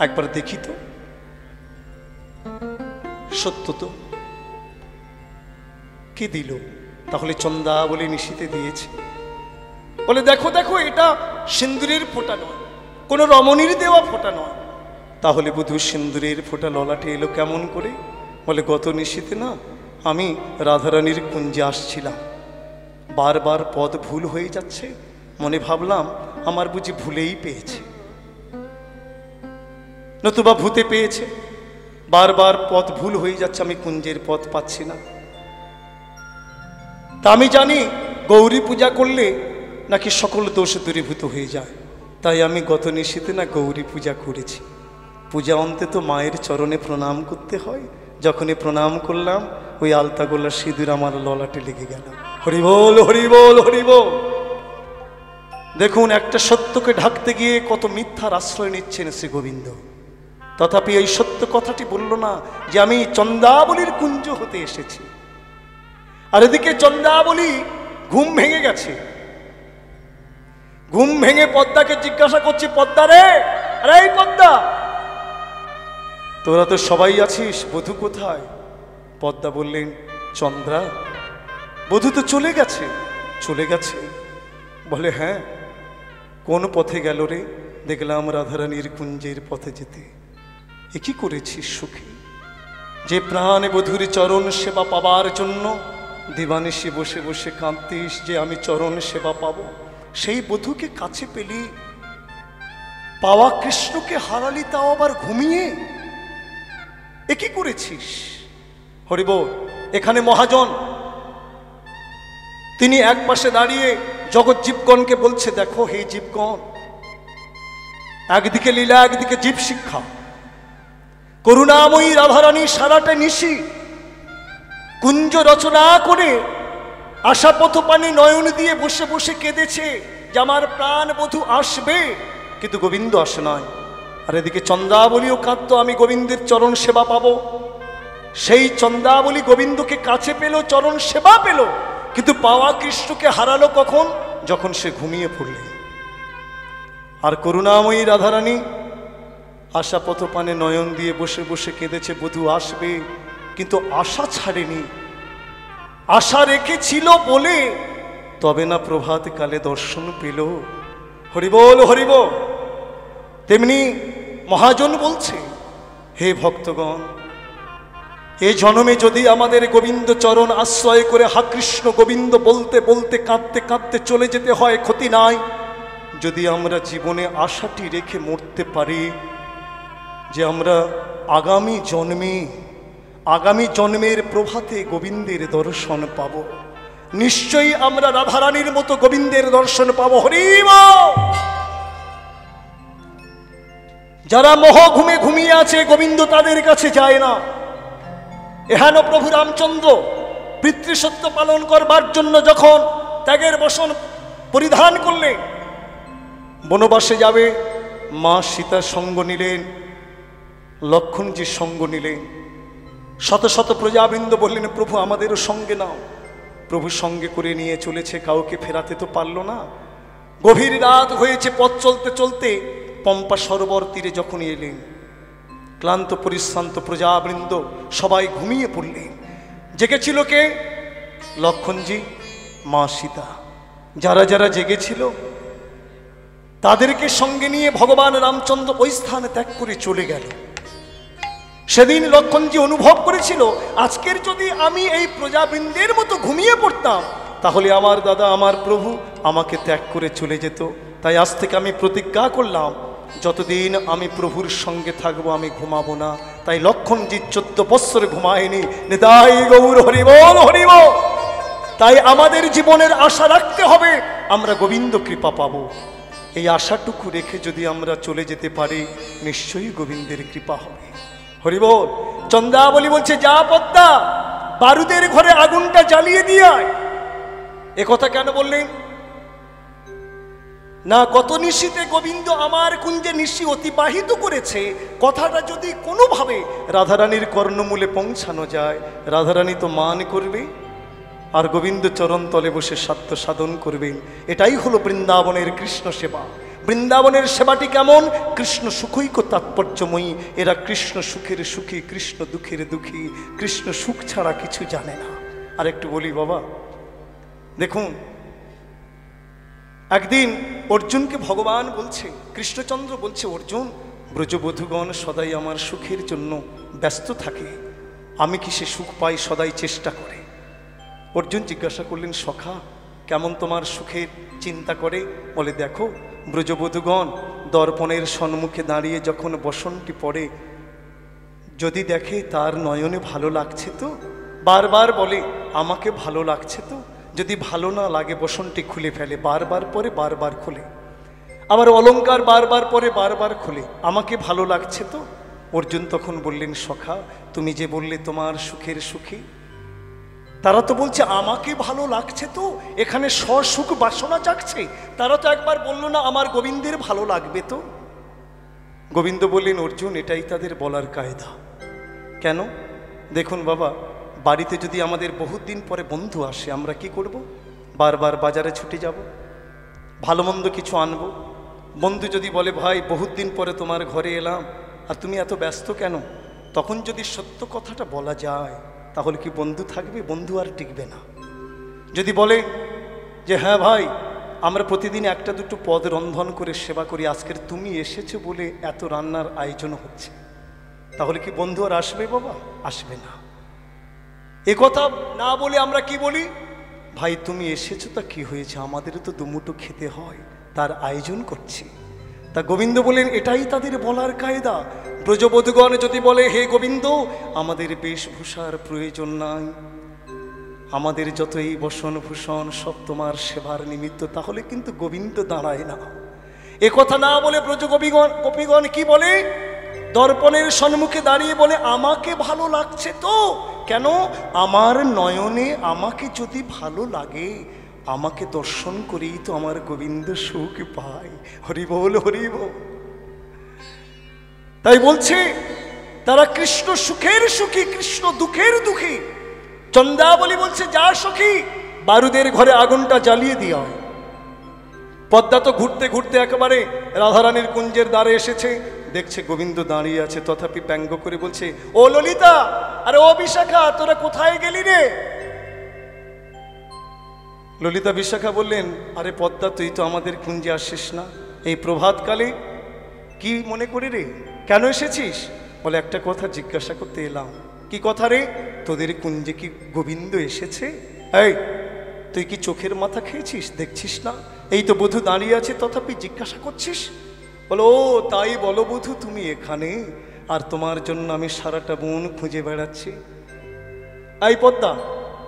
একবার দেখি তো। সত্য তো, কে দিল? তাহলে চন্দা বলে নিশীতে দিয়েছে। বলে দেখো দেখো, এটা সিন্দুরের ফোঁটা নয়, কোনো রমণীর দেওয়া ফোঁটা নয়। তাহলে বধূ সিন্দুরের ফোঁটা ললাটে এলো কেমন করে? বলে গত নিশীতে না আমি রাধারানীর কুঞ্জে আসছিলাম, বারবার পদ ভুল হয়ে যাচ্ছে, মনে ভাবলাম আমার বুঝি ভুলেই পেয়েছে, নতুবা ভূতে পেয়েছে, বারবার পথ ভুল হয়ে যাচ্ছে, আমি কুঞ্জের পথ পাচ্ছি না। তা আমি জানি গৌরী পূজা করলে নাকি সকল দোষ দূরীভূত হয়ে যায়, তাই আমি গত নিশীতে না গৌরী পূজা করেছি। পূজা অন্তে তো মায়ের চরণে প্রণাম করতে হয়, যখনই প্রণাম করলাম ওই আলতা গোলা সিঁদুর আমার ললাটে লেগে গেল। হরিবোল হরিবোল হরিবোল। দেখুন, একটা সত্যকে ঢাকতে গিয়ে কত মিথ্যার আশ্রয় নিচ্ছেন শ্রী গোবিন্দ। তথাপি এই সত্য কথাটি বলল না যে আমি চন্দাবলীর কুঞ্জ হতে এসেছি। আর এদিকে চন্দাবলী ঘুম ভেঙে গেছে, ঘুম ভেঙে পদ্মাকে জিজ্ঞাসা করছে, পদ্মা রে, আরে এই পদ্মা, তোরা তো সবাই আছিস, বধূ কোথায়? পদ্মা বললেন, চন্দ্রা, বধূ তো চলে গেছে। চলে গেছে? বলে হ্যাঁ। কোন পথে গেল রে? দেখলাম রাধারানীর কুঞ্জের পথে যেতে। এ কি করেছিস সুখী, যে প্রাণে বধূর চরণ সেবা পাবার জন্য দিবানিশি বসে বসে কাঁদতিস যে আমি চরণ সেবা পাবো, সেই বধূকে কাছে পেলি, পাওয়া কৃষ্ণকে হারালি, তাও আবার ঘুমিয়ে। এ কি করেছিস? হরিবোল। এখানে মহাজন, তিনি এক পাশে দাঁড়িয়ে জগৎ জীবগণকে বলছে, দেখো হে জীবগণ, একদিকে লীলা, একদিকে জীব শিক্ষা। করুণাময়ী রাধারানী সারাটা নিশি কুঞ্জ রচনা করে আশাপথপানে নয়ন দিয়ে বসে বসে কেঁদেছে যে আমার প্রাণ বধূ আসবে, কিন্তু গোবিন্দ আসে নাই। আর এদিকে চন্দ্রাবলীও কাঁদতো, আমি গোবিন্দের চরণ সেবা পাবো। সেই চন্দ্রাবলী গোবিন্দকে কাছে পেল, চরণ সেবা পেল, কিন্তু পাওয়া কৃষ্ণকে হারালো কখন? যখন সে ঘুমিয়ে পড়লে। আর করুণাময়ী রাধারানী আশাপথপানে নয়ন দিয়ে বসে বসে কেঁদেছে, বধূ আসবে, কিন্তু আশা ছাড়েনি। আশা রেখেছিল বলে তবে না প্রভাত কালে দর্শন পেল। হরিবোল হরিবোল। তেমনি মহাজন বলছে, হে ভক্তগণ, এ জন্মে যদি আমাদের গোবিন্দ চরণ আশ্রয় করে হা কৃষ্ণ গোবিন্দ বলতে বলতে কাঁদতে কাঁদতে চলে যেতে হয়, ক্ষতি নাই। যদি আমরা জীবনে আশাটি রেখে মরতে পারি যে আমরা আগামী জন্মের প্রভাতে গোবিন্দের দর্শন পাব, নিশ্চয়ই আমরা রাধারানীর মতো গোবিন্দের দর্শন পাব। হরিব। যারা মোহ ঘুমে ঘুমিয়ে আছে, গোবিন্দ তাদের কাছে যায় না। এহেন প্রভু রামচন্দ্র পিতৃসত্য পালন করবার জন্য যখন ত্যাগের বসন পরিধান করলে বনবাসে যাবে, মা সীতার সঙ্গ নিলেন, লক্ষ্মণজির সঙ্গ নিলেন। শত শত প্রজাবৃন্দ বললেন, প্রভু আমাদেরও সঙ্গে নাও। প্রভু সঙ্গে করে নিয়ে চলেছে, কাউকে ফেরাতে তো পারল না। গভীর রাত হয়েছে, পথ চলতে চলতে পম্পা সরোবর তীরে যখন এলেন, ক্লান্ত পরিশ্রান্ত প্রজাবৃন্দ সবাই ঘুমিয়ে পড়লেন। জেগেছিল কে? লক্ষ্মণজি, মা সীতা। যারা যারা জেগেছিল তাদেরকে সঙ্গে নিয়ে ভগবান রামচন্দ্র ওই স্থানে ত্যাগ করে চলে গেল। সেদিন লক্ষ্মণজি অনুভব করেছিল, আজকের যদি আমি এই প্রজাবৃন্দের মতো ঘুমিয়ে পড়তাম, তাহলে আমার দাদা, আমার প্রভু আমাকে ত্যাগ করে চলে যেত। তাই আজ থেকে আমি প্রতিজ্ঞা করলাম, যতদিন আমি প্রভুর সঙ্গে থাকবো আমি ঘুমাবো না। তাই লক্ষ্মণজি 14 বৎসর ঘুমায়নি। নিতাই গৌর হরিবোল হরিবোল। তাই আমাদের জীবনের আশা রাখতে হবে, আমরা গোবিন্দ কৃপা পাবো। এই আশাটুকু রেখে যদি আমরা চলে যেতে পারি, নিশ্চয়ই গোবিন্দের কৃপা হবে। হরিবোল। চন্দ্রাবলী বলছে, যা পদ্মা, বারুদের ঘরে আগুনটা জ্বালিয়ে দিয়ে আয়। এ কথা কেন বললেন? না, কত নিশিতে গোবিন্দ আমার কুঞ্জে নিশি অতিবাহিত করেছে, কথাটা যদি কোনোভাবে রাধারানীর কর্ণমূলে পৌঁছানো যায়, রাধারানী তো মান করবে আর গোবিন্দ চরণ তলে বসে সাধ্য সাধন করবেন। এটাই হলো বৃন্দাবনের কৃষ্ণ সেবা। বৃন্দাবনের সেবাটি কেমন? কৃষ্ণ সুখৈক তাৎপর্যময়ী। এরা কৃষ্ণ সুখের সুখী, কৃষ্ণ দুঃখের দুঃখী, কৃষ্ণ সুখ ছাড়া কিছু জানে না। আর একটু বলি বাবা, দেখুন, একদিন অর্জুনকে ভগবান বলছে, কৃষ্ণচন্দ্র বলছে, অর্জুন, ব্রজবধূগণ সদাই আমার সুখের জন্য ব্যস্ত থাকে, আমি কি সে সুখ পাই? সদাই চেষ্টা করে। অর্জুন জিজ্ঞাসা করলেন, সখা, কেমন তোমার সুখের চিন্তা করে? বলে, দেখো, ব্রজবধূগণ দর্পণের সম্মুখে দাঁড়িয়ে যখন বসনটি পড়ে, যদি দেখে তার নয়নে ভালো লাগছে তো বারবার বলে আমাকে ভালো লাগছে তো, যদি ভালো না লাগে বসনটি খুলে ফেলে, বারবার পরে বারবার খুলে, আবার অলংকার বারবার পরে বারবার খুলে, আমাকে ভালো লাগছে তো। অর্জুন তখন বললেন, সখা, তুমি যে বললে তোমার সুখের সুখী, তারা তো বলছে আমাকে ভালো লাগছে তো, এখানে স্বসুখ বাসনা জাগছে। তারা তো একবার বললো না আমার গোবিন্দের ভালো লাগবে তো। গোবিন্দ বললেন, অর্জুন, এটাই তাদের বলার কায়দা। কেন? দেখুন বাবা, বাড়িতে যদি আমাদের বহুত দিন পরে বন্ধু আসে, আমরা কি করব? বারবার বাজারে ছুটে যাব, ভালো মন্দ কিছু আনবো। বন্ধু যদি বলে, ভাই বহুত দিন পরে তোমার ঘরে এলাম আর তুমি এত ব্যস্ত কেন? তখন যদি সত্য কথাটা বলা যায়, তাহলে কি বন্ধু থাকবে? বন্ধু আর টিকবে না। যদি বলে যে হ্যাঁ ভাই, আমরা প্রতিদিন একটা দুটো পদ রন্ধন করে সেবা করি, আজকের তুমি এসেছো বলে এত রান্নার আয়োজন হচ্ছে, তাহলে কি বন্ধু আর আসবে বাবা? আসবে না। এ কথা না বলে আমরা কি বলি? ভাই তুমি এসেছো তা কি হয়েছে, আমাদেরও তো দুমুটো খেতে হয়, তার আয়োজন করছি। তা গোবিন্দ বলেন, এটাই তাদের বলার কায়দা। ব্রজবধূগণ যদি বলে, হে গোবিন্দ, আমাদের বেশভূষার প্রয়োজন নাই, আমাদের যতই বসন ভূষণ সব তোমার সেবার নিমিত্ত, তাহলে কিন্তু গোবিন্দ দাঁড়ায় না। এ কথা না বলে গোপীগণ কি বলে? দর্পণের সম্মুখে দাঁড়িয়ে বলে আমাকে ভালো লাগছে তো, কেন? আমার নয়নে আমাকে যদি ভালো লাগে, আমাকে দর্শন করেই তো আমার গোবিন্দ সুখ পায়। হরি বল, হরি বল। তাই বলছে তারা কৃষ্ণ সুখের সুখী, কৃষ্ণ দুঃখের দুঃখী। চন্দ্রাবলী বলছে যা সখী বারুদের ঘরে আগুনটা জ্বালিয়ে দিও। পদ্মা তো ঘুরতে ঘুরতে একেবারে রাধারানীর কুঞ্জের দ্বারে এসেছে, দেখছে গোবিন্দ দাঁড়িয়ে আছে, তথাপি ব্যঙ্গ করে বলছে, ও ললিতা, আরে ও বিশাখা, তোরা কোথায় গেলি রে? ললিতা বিশাখা বললেন, আরে পদ্মা, তুই তো আমাদের কুঞ্জে আসিস না এই প্রভাতকালে, কি মনে করি রে, কেন এসেছিস? বলে, একটা কথা জিজ্ঞাসা করতে এলাম। কি কথা রে? তোদের কুঞ্জে কি গোবিন্দ এসেছে? এই, তুই কি চোখের মাথা খেয়েছিস? দেখছিস না এই তো বধূ দাঁড়িয়ে আছে, তথাপি জিজ্ঞাসা করছিস? বলো, ও তাই বলো বধূ, তুমি এখানে, আর তোমার জন্য আমি সারাটা বন খুঁজে বেড়াচ্ছি। এই পদ্মা,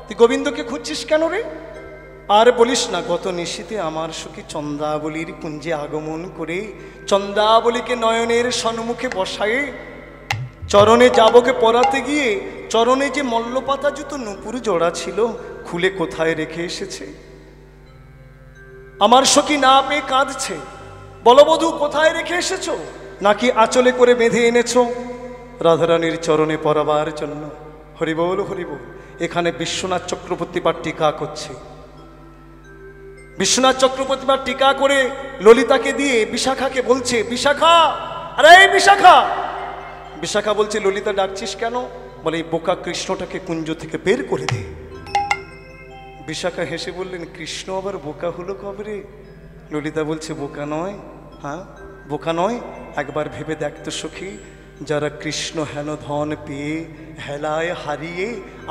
তুই গোবিন্দকে খুঁজছিস কেন রে? আর বলিস না, গত নিশীতে আমার সখী চন্দ্রাবলীর কুঞ্জে আগমন করে চন্দ্রাবলীকে নয়নের সম্মুখে বসায়ে চরণে যাবকে পরাতে গিয়ে চরণে যে মল্লপাতা জুতো নুপুর জোড়া ছিল খুলে কোথায় রেখে এসেছে। আমার সখী না পেয়ে কাঁদছে। বলবধূ, কোথায় রেখে এসেছো? নাকি আঁচলে করে বেঁধে এনেছো রাধারানীর চরণে পরাবার জন্য? হরিবল, হরিবল। এখানে বিশ্বনাথ চক্রবর্তী পাঠ টিকা করছে। বিশ্বনাথ চক্রবর্তী পাঠ টিকা করে ললিতাকে দিয়ে বিশাখাকে বলছে, বিশাখা, আরে বিশাখা। বিশাখা বলছে, ললিতা ডাকছিস কেন? বলে, এই বোকা কৃষ্ণটাকে কুঞ্জ থেকে বের করে দে। বিশাখা হেসে বললেন, কৃষ্ণ আবার বোকা হলো কবে রে? ললিতা বলছে, বোকা নয়। হ্যাঁ, বোকা নয়। একবার ভেবে দেখতো সখী, যারা কৃষ্ণ হেন ধন পেয়ে হেলায় হারিয়ে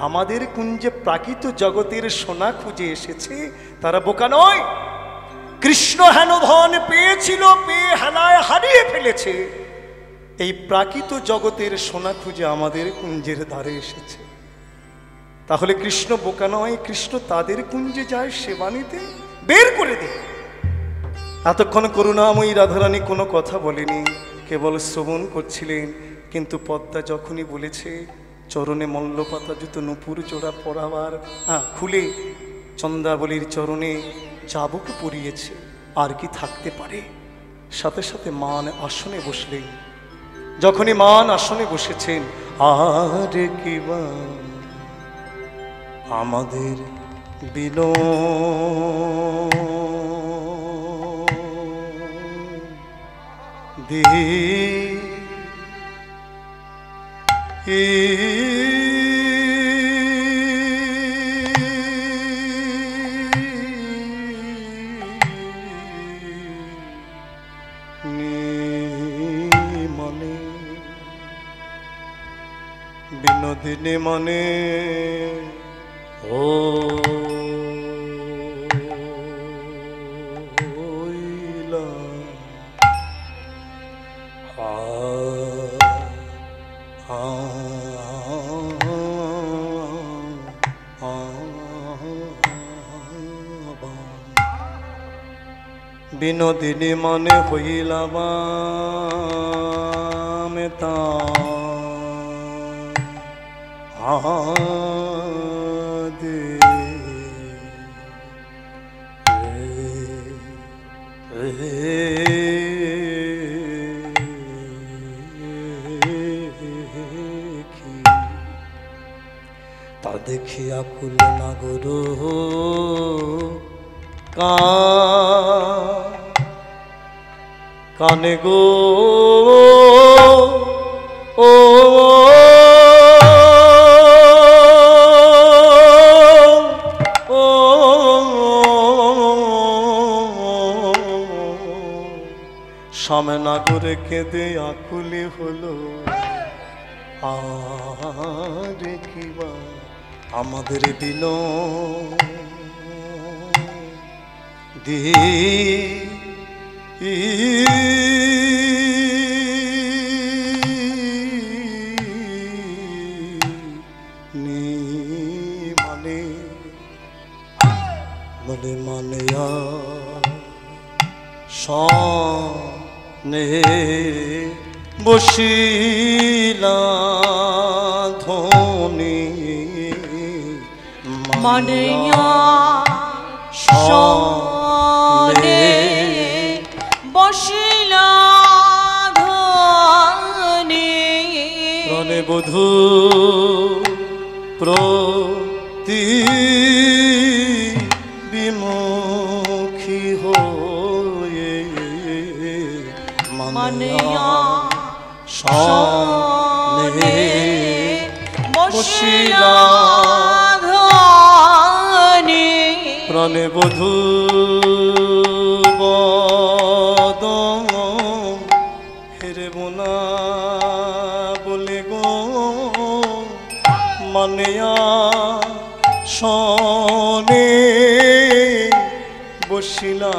আমাদের কুঞ্জে প্রাকৃত জগতের সোনা খুঁজে এসেছে, তারা বোকা নয়। কৃষ্ণ হেন ধন পেয়েছিল, পেয়ে হেলায় হারিয়ে ফেলেছে, এই প্রাকৃত জগতের সোনা খুঁজে আমাদের কুঞ্জের দ্বারে এসেছে। তাহলে কৃষ্ণ বোকা নয়, কৃষ্ণ তাদের কুঞ্জে যায় সেবা নিতে, বের করে দে। এতক্ষণ করুণাময়ী রাধারানী কোনো কথা বলেনি, কেবল শ্রবণ করছিলেন। কিন্তু পদ্মা যখনই বলেছে চরণে মল্লপাতা জুতো নুপুর জোড়া পরাবার খুলে চন্দ্রাবলীর চরণে চাবুক পরিয়েছে, আর কি থাকতে পারে? সাথে সাথে মান আসনে বসলেন। যখনই মান আসনে বসেছেন, আর কি বা আমাদের বিনো দে মনে বিনোদিনী মনে ও বিনোদিনী মনে হইলাম তা দে তা দেখিয়া কুল নাগর কানে গো ও সামনাগরে কেঁদে আকুলি হলো। আর কিবা আমাদের দিল দি মানে মনে মানে সনে বসিলা ধনী মানিয়া সনে বসিলা ধনি প্রাণে বধূ প্রতি বিমুখী হয়ে মানিয়া সনে বসিলা ধনি প্রাণে বধূ বদন হেরব না বলে গো মানিয়া সনে বসিলা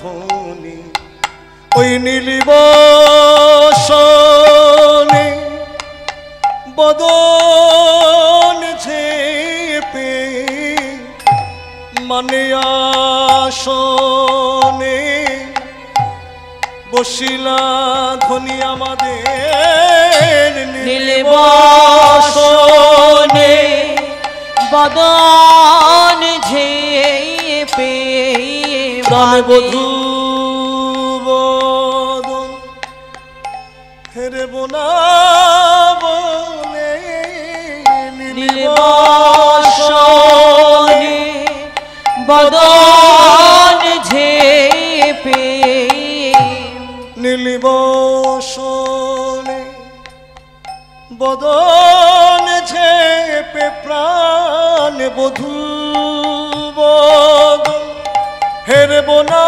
ধনি ওই নীলিবসনে বদন ঝেপে মানিয়া সনে বসিলা ধনি আমাদের নীলবসনে বদন ঝেপে প্রাণে বধূ বদন হেরব না বলে নীলবসনে বদন ঝেপে নীলিবসনে বদন ঝেপে প্রাণ বধূ বদন হেরব না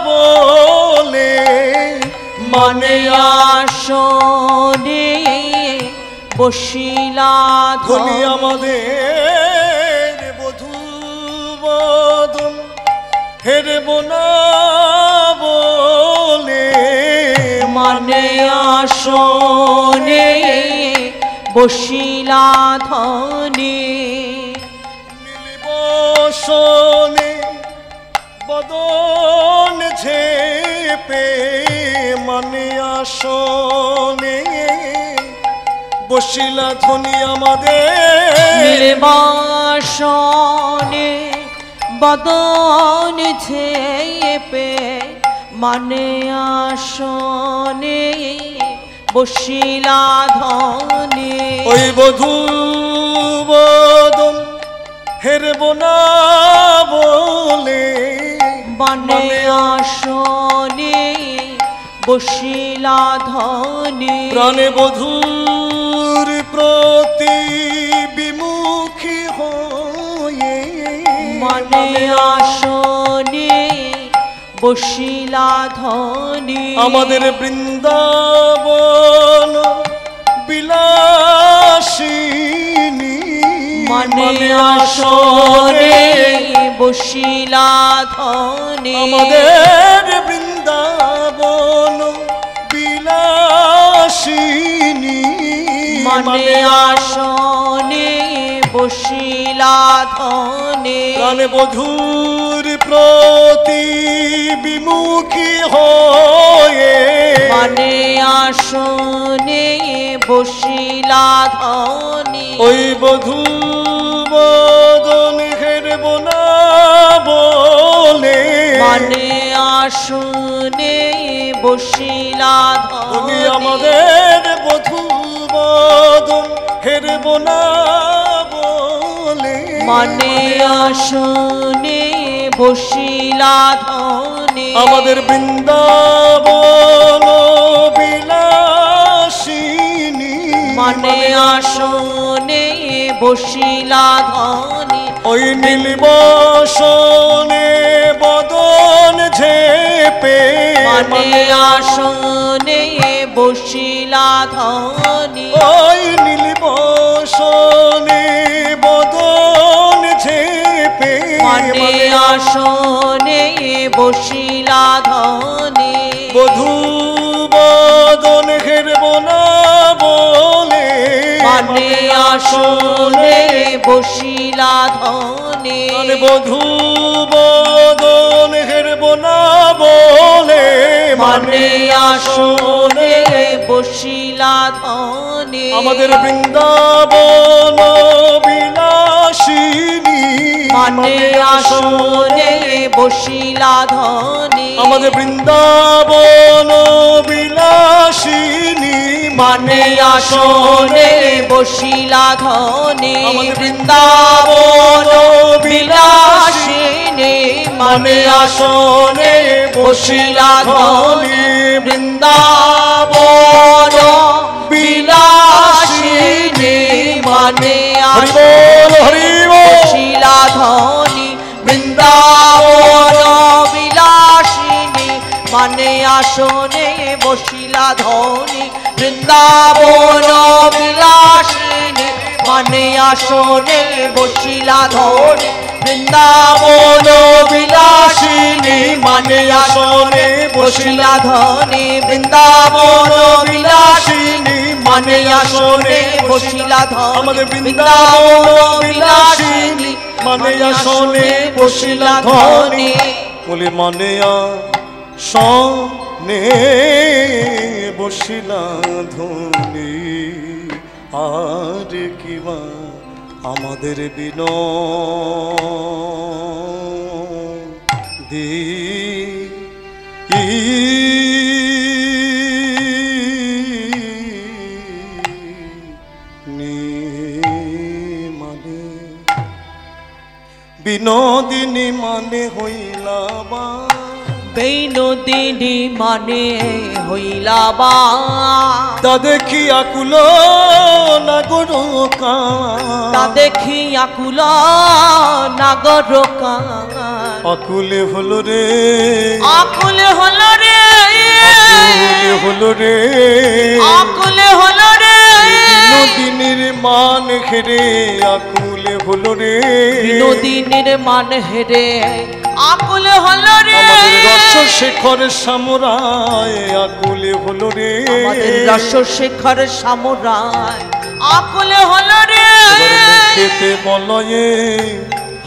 বলে মনে আসনে বসিলা ধনি ধনি আমাদের বধূ বদন হেরব না বলে মনে আসনে বসিলা ধনি নীলিবসনে বদন ঝেপে মানে আসনে বসিলা ধনি আমাদের নীলবসনে বদন ঝেপে মানে আসনে বসিলা ধনি ওই বধূ বদন হেরব না বলে মানে আসনে বসিলা ধনি প্রাণে বধূর প্রতি বিমুখী হয়ে মানে আসনে বসিলা ধনি আমাদের বৃন্দাবন বিলাসিনী মানে আসনে বসিলা ধনি আমাদের বৃন্দাবন বিলাসিনী মানে আসনে বসিলা ধনি প্রাণে বধূর প্রতি বিমুখী হয়ে মানে আসনে বসিলা ধনি ওই বধূ বদন হেরব না বলে মানে আসনে বসিলা তুমি ধনি আমাদের বধূ বদন হেরব না বলে মানে আসনে বসিলা ধনি আমাদের বৃন্দাবন বিলাসিনী মানে আসনে বসিলা ধনি ওই নীলবসনে বদন ঝেপে মানে আসনে বসিলা ধনি ওই নীলবসনে বদন ঝেপে মানে আসনে বসিলা ধনি বধূ বদন হেরব না বলে মানে আসনে বসিলা ধনি বধূ বদন হেরব না বলে মানে আসনে বসিলা ধনে আমাদের বৃন্দাবন বিলাসিনী মানে আসনে বসিলা ধনে আমাদের বৃন্দাবন বিলাসিনী মানে আসনে বসিলা ধনে আমাদের বৃন্দাবন বিলাসিনী মানে আসনে বসিলা ধনে বৃন্দাবন বিলাসিনী মানে হরি বল বসিলা ধনী বৃন্দাবন বিলাসিনী মানে আসনে বসিলা ধনী বৃন্দাবন বিলাসিনী মানে আসনে বসিলা ধনী বৃন্দাবন বিলাসিনী মানে আসনে বসিলা ধনী বৃন্দাবন বিলাসিনী মানে আসনে বসিলা ধনী আমাদের বৃন্দাবন বিলাসিনী মানে আসনে বসিলা ধনী বলে মানে আসনে বসিলা ধনী আর কিবা আমাদের বিনোদী মানে বিনোদিনী মানে হইলা বা বিনোদিনী মানে হইলা বা তা দেখি আকুল নাগর তা দেখি আকুল নাগর আকুলে হলো রে আকুল হলো রে আকুলে হলো রে আকুল হলো রে বিনোদিনীর মান হেরে আকুলে হলো রে বিনোদিনীর মান হেরে আকুল হলো রে আমাদের রস শেখর সামরায় আকুলে হলো রে আমাদের রস শেখর সামরায় আকুল হলো রে মুখেতে বলয়ে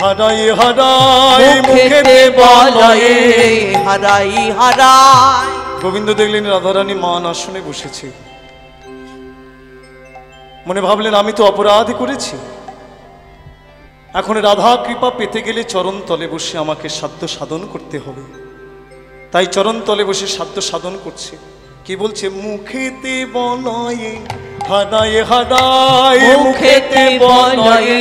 হারাই হারাই মুখেতে বলয়ে হারাই হারাই গোবিন্দ দেখলেন রাধারানী মান আসনে বসেছে মনে ভাবলেন আমি তো অপরাধ করেছি এখন রাধা কৃপা পেতে গেলে চরণ তলে বসে আমাকে সাধ্য সাধন করতে হবে তাই চরণ তলে বসে সাধ্য সাধন করছে কি বলছে মুখেতে বলয়ে হারাই হারাই মুখেতে বলয়ে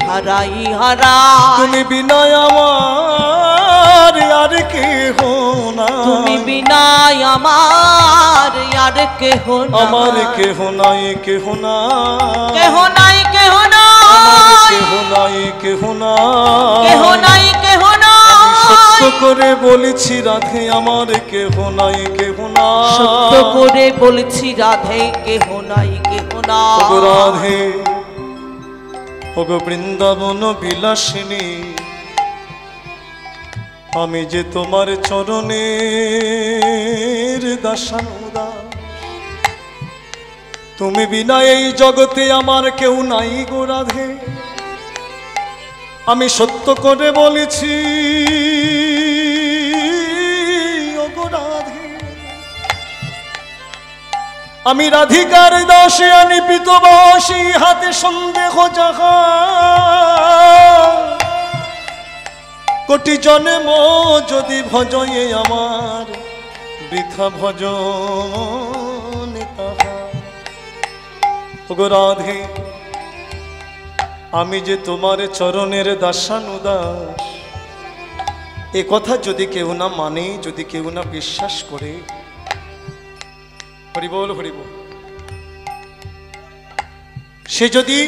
হারাই হারাই তুমি বিনয় আমার আর কেহ না তুমি বিনাই আমার আর কেহ না আমার কেহ নাই কেহ না কেহ নাই কেহ আমার নাই কেহ নাই কেহ না কেহ নাই কেহ সত্য নাই করে বলেছি রাধে আমার কেহ নাই কেহ না সত্য করে বলছি রাধে কেহ নাই কেহ ওগো নাই রাধে ওগো বৃন্দাবন বিলাসিনী আমি যে তোমার চরণের দাসানুদা তুমি বিনা এই জগতে আমার কেউ নাই গো রাধে আমি সত্য করে বলেছি ওগো রাধে আমি রাধিকার দাসে নিপিত বসি হাতে সন্দেহ যাহা কোটি জন্ম যদি ভজয়ে আমার বৃথা ভজন তাহা ওগো রাধে আমি যে তোমার চরণের দাসানুদাস এ কথা যদি কেউ না মানে যদি কেউ না বিশ্বাস করে হরিবল হরিবল সে যদি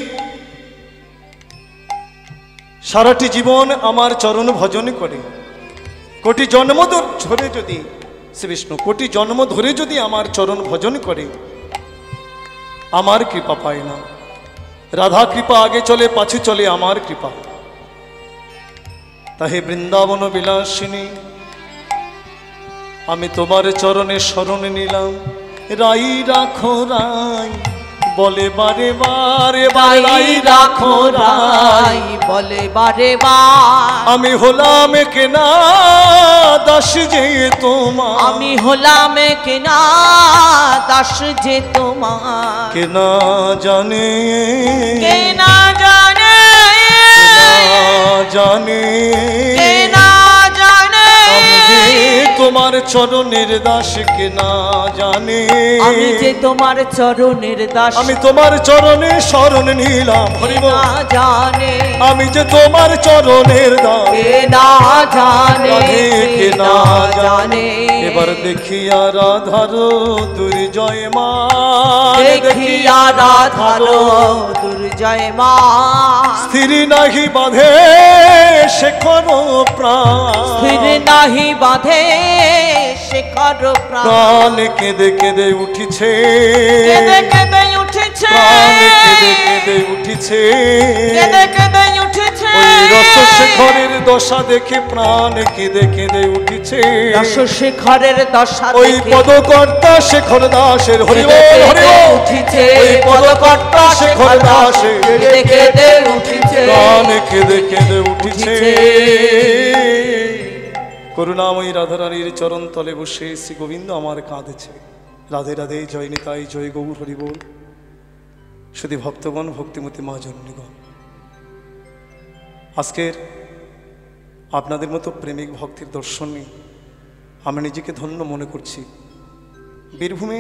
সারাটি জীবন আমার চরণ ভজন করে কোটি জন্ম ধরে যদি শ্রী বিষ্ণু কোটি জন্ম ধরে যদি আমার চরণ ভজন করে আমার কৃপা পায় না রাধা কৃপা আগে চলে পাছে চলে আমার কৃপা তাহে বৃন্দাবন বিলাসিনী আমি তোমার চরণে শরণ নিলাম রাই রাখো রাই বলে বারে বারে তাই বালাই রাখো রাই বলে বারে বার আমি হলাম কেনা দাস যে তোমার আমি হলাম কেনা দাস যে তোমার কেনা জানে কেনা জানে জানে কেনা জানে আমি যে তোমার চরণের দাস কেনা জানে আমি যে তোমার চরণের দাস আমি তোমার চরণে শরণ নিলাম হরিব না জানে আমি যে তোমার চরণের দাস কে না জানে রাধে কে না জানে এবার দেখিয়া রাধার দুর্জয় মা দেখিয়া রাধার দুর্জয় মা স্থির নাহি বাঁধে শেখর প্রাণ স্থির নাহি বাঁধে শেখর প্রাণ প্রাণ কেঁদে কেঁদে উঠিছে কেঁদে কেঁদে উঠেছে প্রাণ কেঁদে কেঁদে উঠিছে কেঁদে কেঁদে উঠেছে ওই রস শেখরের দশা দেখে প্রাণ কেঁদে কেঁদে উঠিছে রস শেখরের দশা ওই দেখে পদকর্তা শেখর দাসের হরিব কেঁদে কেঁদে হরিব উঠিছে ওই পদকর্তা শেখর দাসের কেঁদে কেঁদে উঠিছে প্রাণ কেঁদে কেঁদে উঠিছে করুণাময়ী রাধারানীর চরণ তলে বসে শ্রী গোবিন্দ আমার কাঁদেছে রাধে রাধে জয় নিতাই জয় গৌর হরিবোল শুধু ভক্তগণ ভক্তিমতী মা জননীগণ আজকের আপনাদের মতো প্রেমিক ভক্তির দর্শন নিয়ে আমি নিজেকে ধন্য মনে করছি বীরভূমে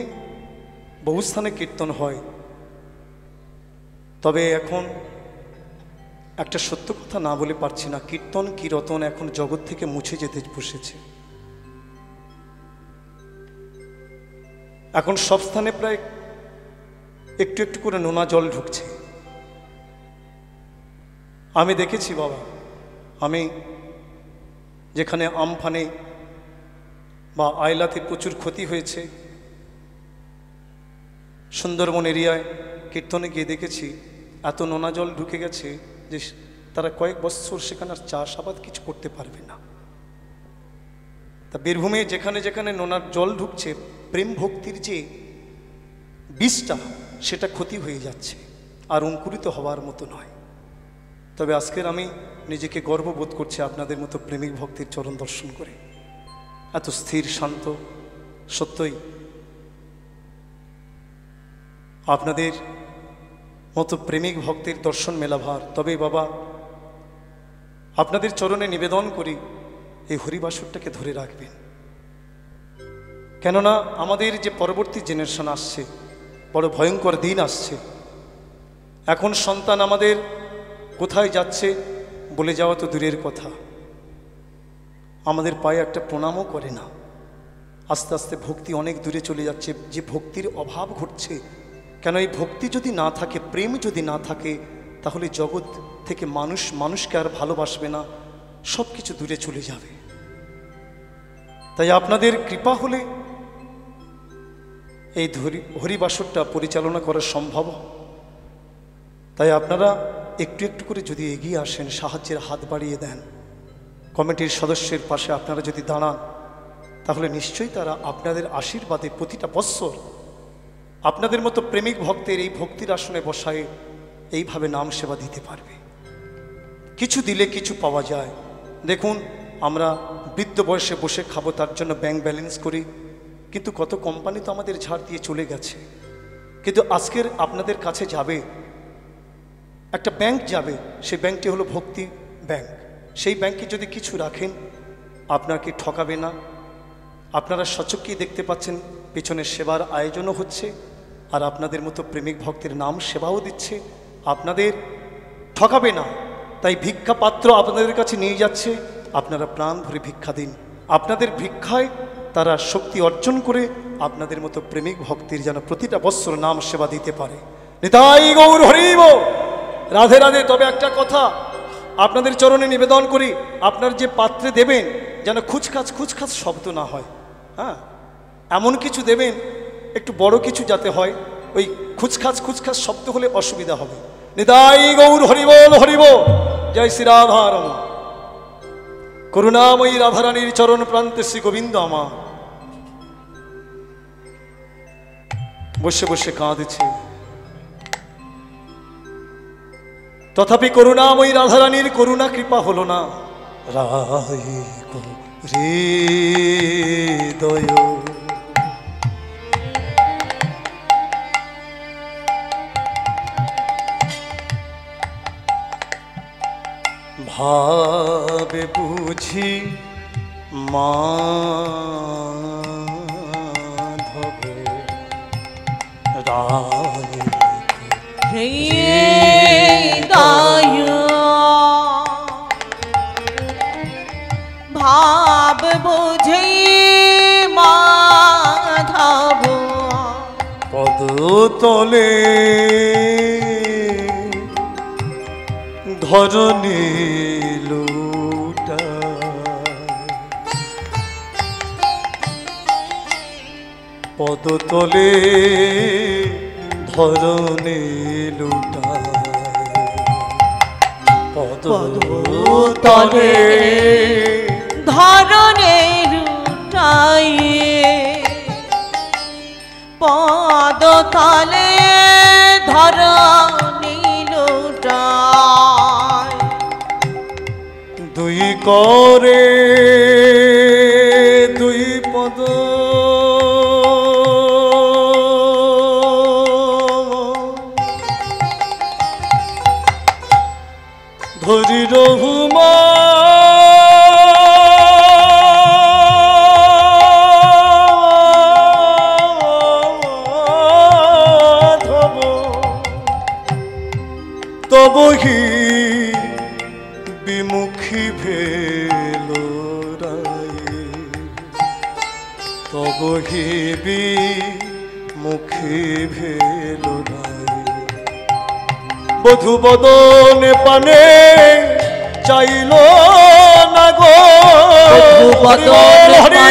বহু স্থানে কীর্তন হয় তবে এখন একটা সত্য কথা না বলে পারছি না কীর্তন কীরতন এখন জগৎ থেকে মুছে যেতে বসেছে এখন সব স্থানে প্রায় একটু একটু করে নোনা জল ঢুকছে আমি দেখেছি বাবা আমি যেখানে আমফানে বা আয়লাতে প্রচুর ক্ষতি হয়েছে সুন্দরবন এরিয়ায় কীর্তনে গিয়ে দেখেছি এত নোনা জল ঢুকে গেছে যে তারা কয়েক বছর সেখানে আর চাষাবাদ কিছু করতে পারবে না তা বীরভূমে যেখানে যেখানে নোনার জল ঢুকছে প্রেম ভক্তির যে বীজটা সেটা ক্ষতি হয়ে যাচ্ছে আর অঙ্কুরিত হওয়ার মতো নয় তবে আজকের আমি নিজেকে গর্ববোধ করছি আপনাদের মতো প্রেমিক ভক্তির চরণ দর্শন করে এত স্থির শান্ত সত্যই আপনাদের মতো প্রেমিক ভক্তির দর্শন মেলাভার তবে বাবা আপনাদের চরণে নিবেদন করি এই হরিবাসরটাকে ধরে রাখবেন কেননা আমাদের যে পরবর্তী জেনারেশন আসছে বড় ভয়ঙ্কর দিন আসছে এখন সন্তান আমাদের কোথায় যাচ্ছে বলে যাওয়া তো দূরের কথা আমাদের পায়ে একটা প্রণামও করে না আস্তে আস্তে ভক্তি অনেক দূরে চলে যাচ্ছে যে ভক্তির অভাব ঘটছে কেন এই ভক্তি যদি না থাকে প্রেম যদি না থাকে তাহলে জগৎ থেকে মানুষ মানুষকে আর ভালোবাসবে না সব কিছু দূরে চলে যাবে তাই আপনাদের কৃপা হলে এই হরিবাসরটা পরিচালনা করা সম্ভব তাই আপনারা একটু একটু করে যদি এগিয়ে আসেন সাহায্যের হাত বাড়িয়ে দেন কমিটির সদস্যের পাশে আপনারা যদি দাঁড়ান তাহলে নিশ্চয়ই তারা আপনাদের আশীর্বাদে প্রতিটা বৎসর আপনাদের মতো প্রেমিক ভক্তের এই ভক্তির আসনে বসায় এইভাবে নাম সেবা দিতে পারবে কিছু দিলে কিছু পাওয়া যায় দেখুন আমরা বৃদ্ধ বয়সে বসে খাবো তার জন্য ব্যাংক ব্যালেন্স করি কিন্তু কত কোম্পানি তো আমাদের ঝাড় দিয়ে চলে গেছে কিন্তু আজকের আপনাদের কাছে যাবে একটা ব্যাংক যাবে সেই ব্যাংকটি হলো ভক্তি ব্যাংক সেই ব্যাংকে যদি কিছু রাখেন আপনাকে ঠকাবে না আপনারা সচক্ষেই দেখতে পাচ্ছেন পেছনে সেবার আয়োজনও হচ্ছে আর আপনাদের মতো প্রেমিক ভক্তের নাম সেবাও দিচ্ছে আপনাদের ঠকাবে না তাই ভিক্ষা পাত্র আপনাদের কাছে নিয়ে যাচ্ছে আপনারা প্রাণ ভরে ভিক্ষা দিন আপনাদের ভিক্ষায় তারা শক্তি অর্জন করে আপনাদের মতো প্রেমিক ভক্তির যেন প্রতিটা বৎসর নাম সেবা দিতে পারে নিতাই গৌর হরিব রাধে রাধে তবে একটা কথা আপনাদের চরণে নিবেদন করি আপনার যে পাত্রে দেবেন যেন খুচখাচ শব্দ না হয় হ্যাঁ এমন কিছু দেবেন একটু বড় কিছু যাতে হয় ওই খুচখাচ শব্দ হলে অসুবিধা হবে নিতাই গৌর হরিবোল হরিব জয় শ্রী রাধারমা করুণাময়ী রাধারানীর চরণ প্রান্তে শ্রী গোবিন্দ আমা বসে বসে কাঁদেছে তথাপি করুণাময়ী রাধারানীর করুণা কৃপা হলো না। রায় হৃদয় ভাবে বুঝি মাধব রায় হৃদয় ভাব বুঝে মাধব পদতলে ধরণী লুটা পদতলে ধরণী লুটা পদতলে ধরনের উঠাইয়ে পদতলে ধরনীল উঠায় দুই করে দুই পদ ধরি রহুমা ধব তবহি বিমুখী ভেল রায়ে তবহি বিমুখী ভেল রায়ে বধূ বদনে পানে চাইল না গো বদনে পানে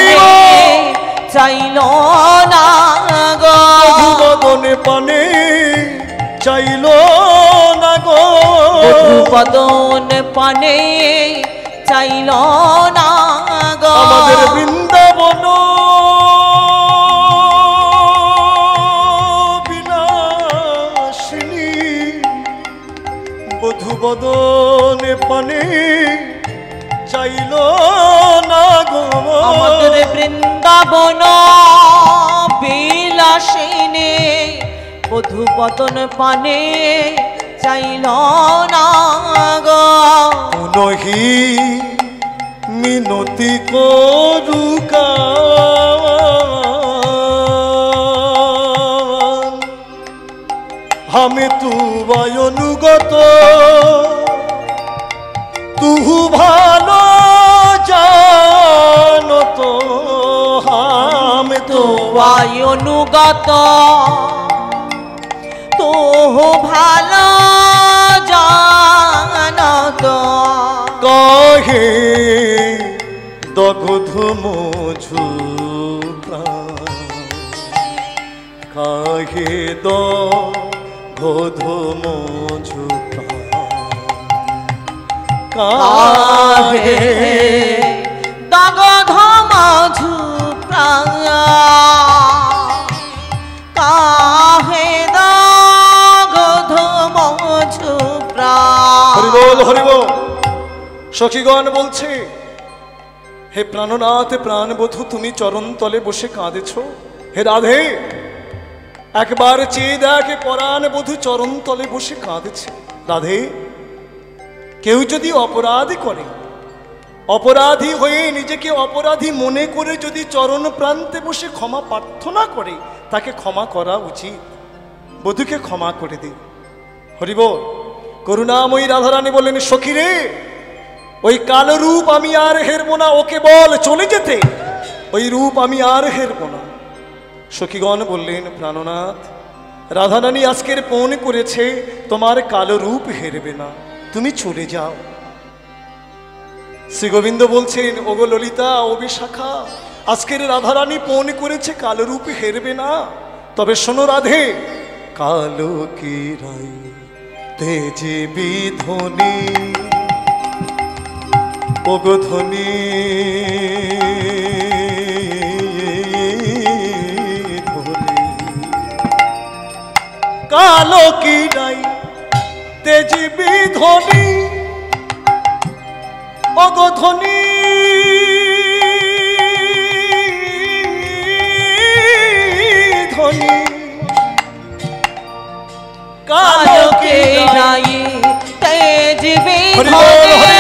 চাইল না গো বধূ বদনে পানে চাইল না গো বদনে পানে চাইল না গো আমাদের বৃন্দাবন বিলাসিনী বধূ বদনে পানে চাইল না গো আমাদের বৃন্দাবন বিলাসিনী বধূ বদন পানে চাইল না গো পুনহি মিনতি করুকা আমি তুবাই অনুগত তুহু ভালো জানত আমি তোয়াই অনুগত তো ভালো জানত কহে দগ্ধ মঝু কাহে দগ্ধ মঝু কাহে দগ্ধ মঝু প্রাণ কাহে দগ্ধ মঝু প্রাণ হরিবল হরিবল। সখীগণ বলছে, হে প্রাণনাথ প্রাণবধূ তুমি চরণ তলে বসে কাঁদেছ। হে রাধে একবার চেয়ে দেখ পরাণ বধূ চরণ তলে বসে কাঁদেছে। রাধে কেউ যদি অপরাধ করে, অপরাধী হয়ে নিজেকে অপরাধী মনে করে যদি চরণ প্রান্তে বসে ক্ষমা প্রার্থনা করে, তাকে ক্ষমা করা উচিত। বধূকে ক্ষমা করে দিন। হরিবল। করুণাময়ী রাধারানী বললেন, সখী রে ওই কালো রূপ আমি আর হেরবো না, ওকে বল চলে যেতে, ওই রূপ আমি আর হেরবো না। সখীগণ বললেন, প্রাণনাথ রাধারানী আজকের পণ করেছে, তোমার কালো রূপ হেরবে না, তুমি চলে যাও। শ্রী গোবিন্দ বলছেন, ওগো ললিতা ও বিশাখা, আজকের রাধারানী পণ করেছে, কালো রূপ হেরবে না। তবে শোনো রাধে, কালো কি রাই তেজে বিধনি ওগো ধ্বনি কালো কি নাই তেজিবি ধ্বনি অগধ্বনি ধ্বনি কালকে নাই তেজবি হরি বল, হরি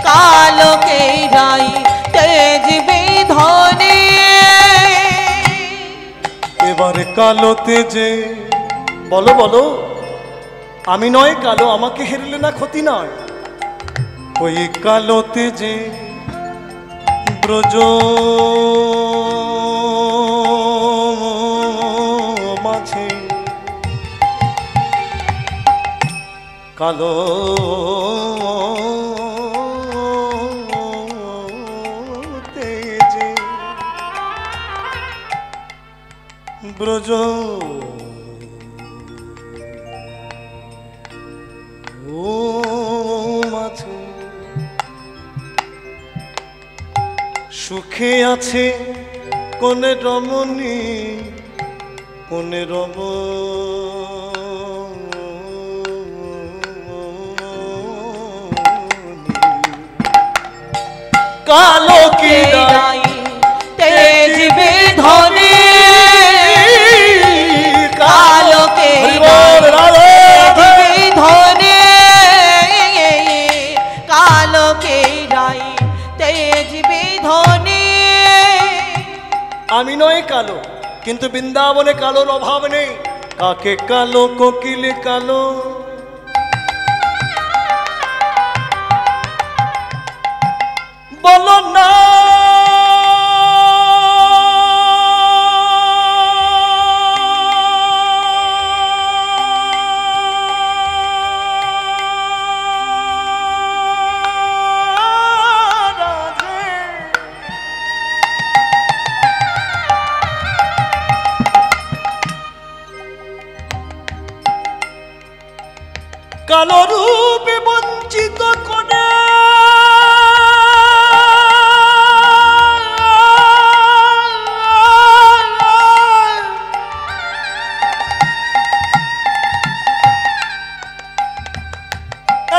কালকে নাই তেজবি ধনে এবারে কালো তেজে বলো বলো আমি নয় কালো আমাকে হেরলে না ক্ষতি নয় ওই কালো তেজে ব্রজ মাঝে কালো তেজে ব্রজ ও মাঝে সুখে আছে কোন রমণী কোন কালো কি নাই তেজবি ধনে কালকে তেজবি ধনে কালকে নাই তেজবি ধনে আমি নয় কালো কিন্তু বৃন্দাবনে কালোর অভাব নেই কাকে কালো কোকিল কালো বলো না কালো রূপে বঞ্চিত করে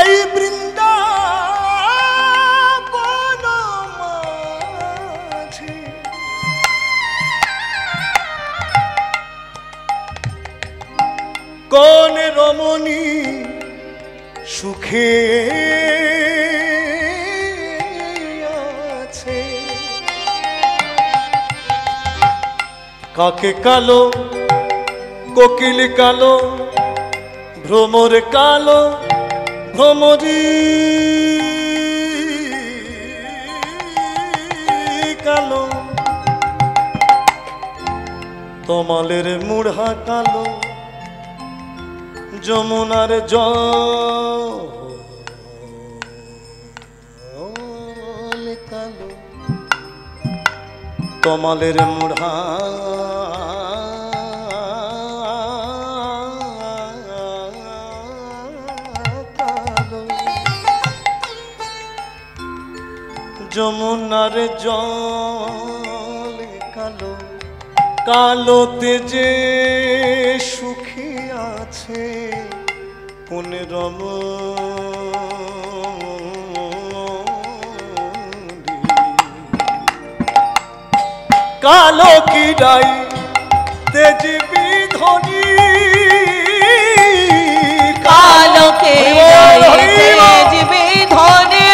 এই বৃন্দাবন মাঝে কোন রমণী সুখে আছে কাকে কালো কোকিল কালো ভ্রমর কালো ভ্রমরি কালো তমালের মুড়া কালো যমুনার জল কালো তমালের মুড়া কালো যমুনার জল কালো কালো তেজে সুখী আছে কোন রমণী কালো কি ডাই তেজবি ধ্বনি কালকে নাই তেজবি ধনে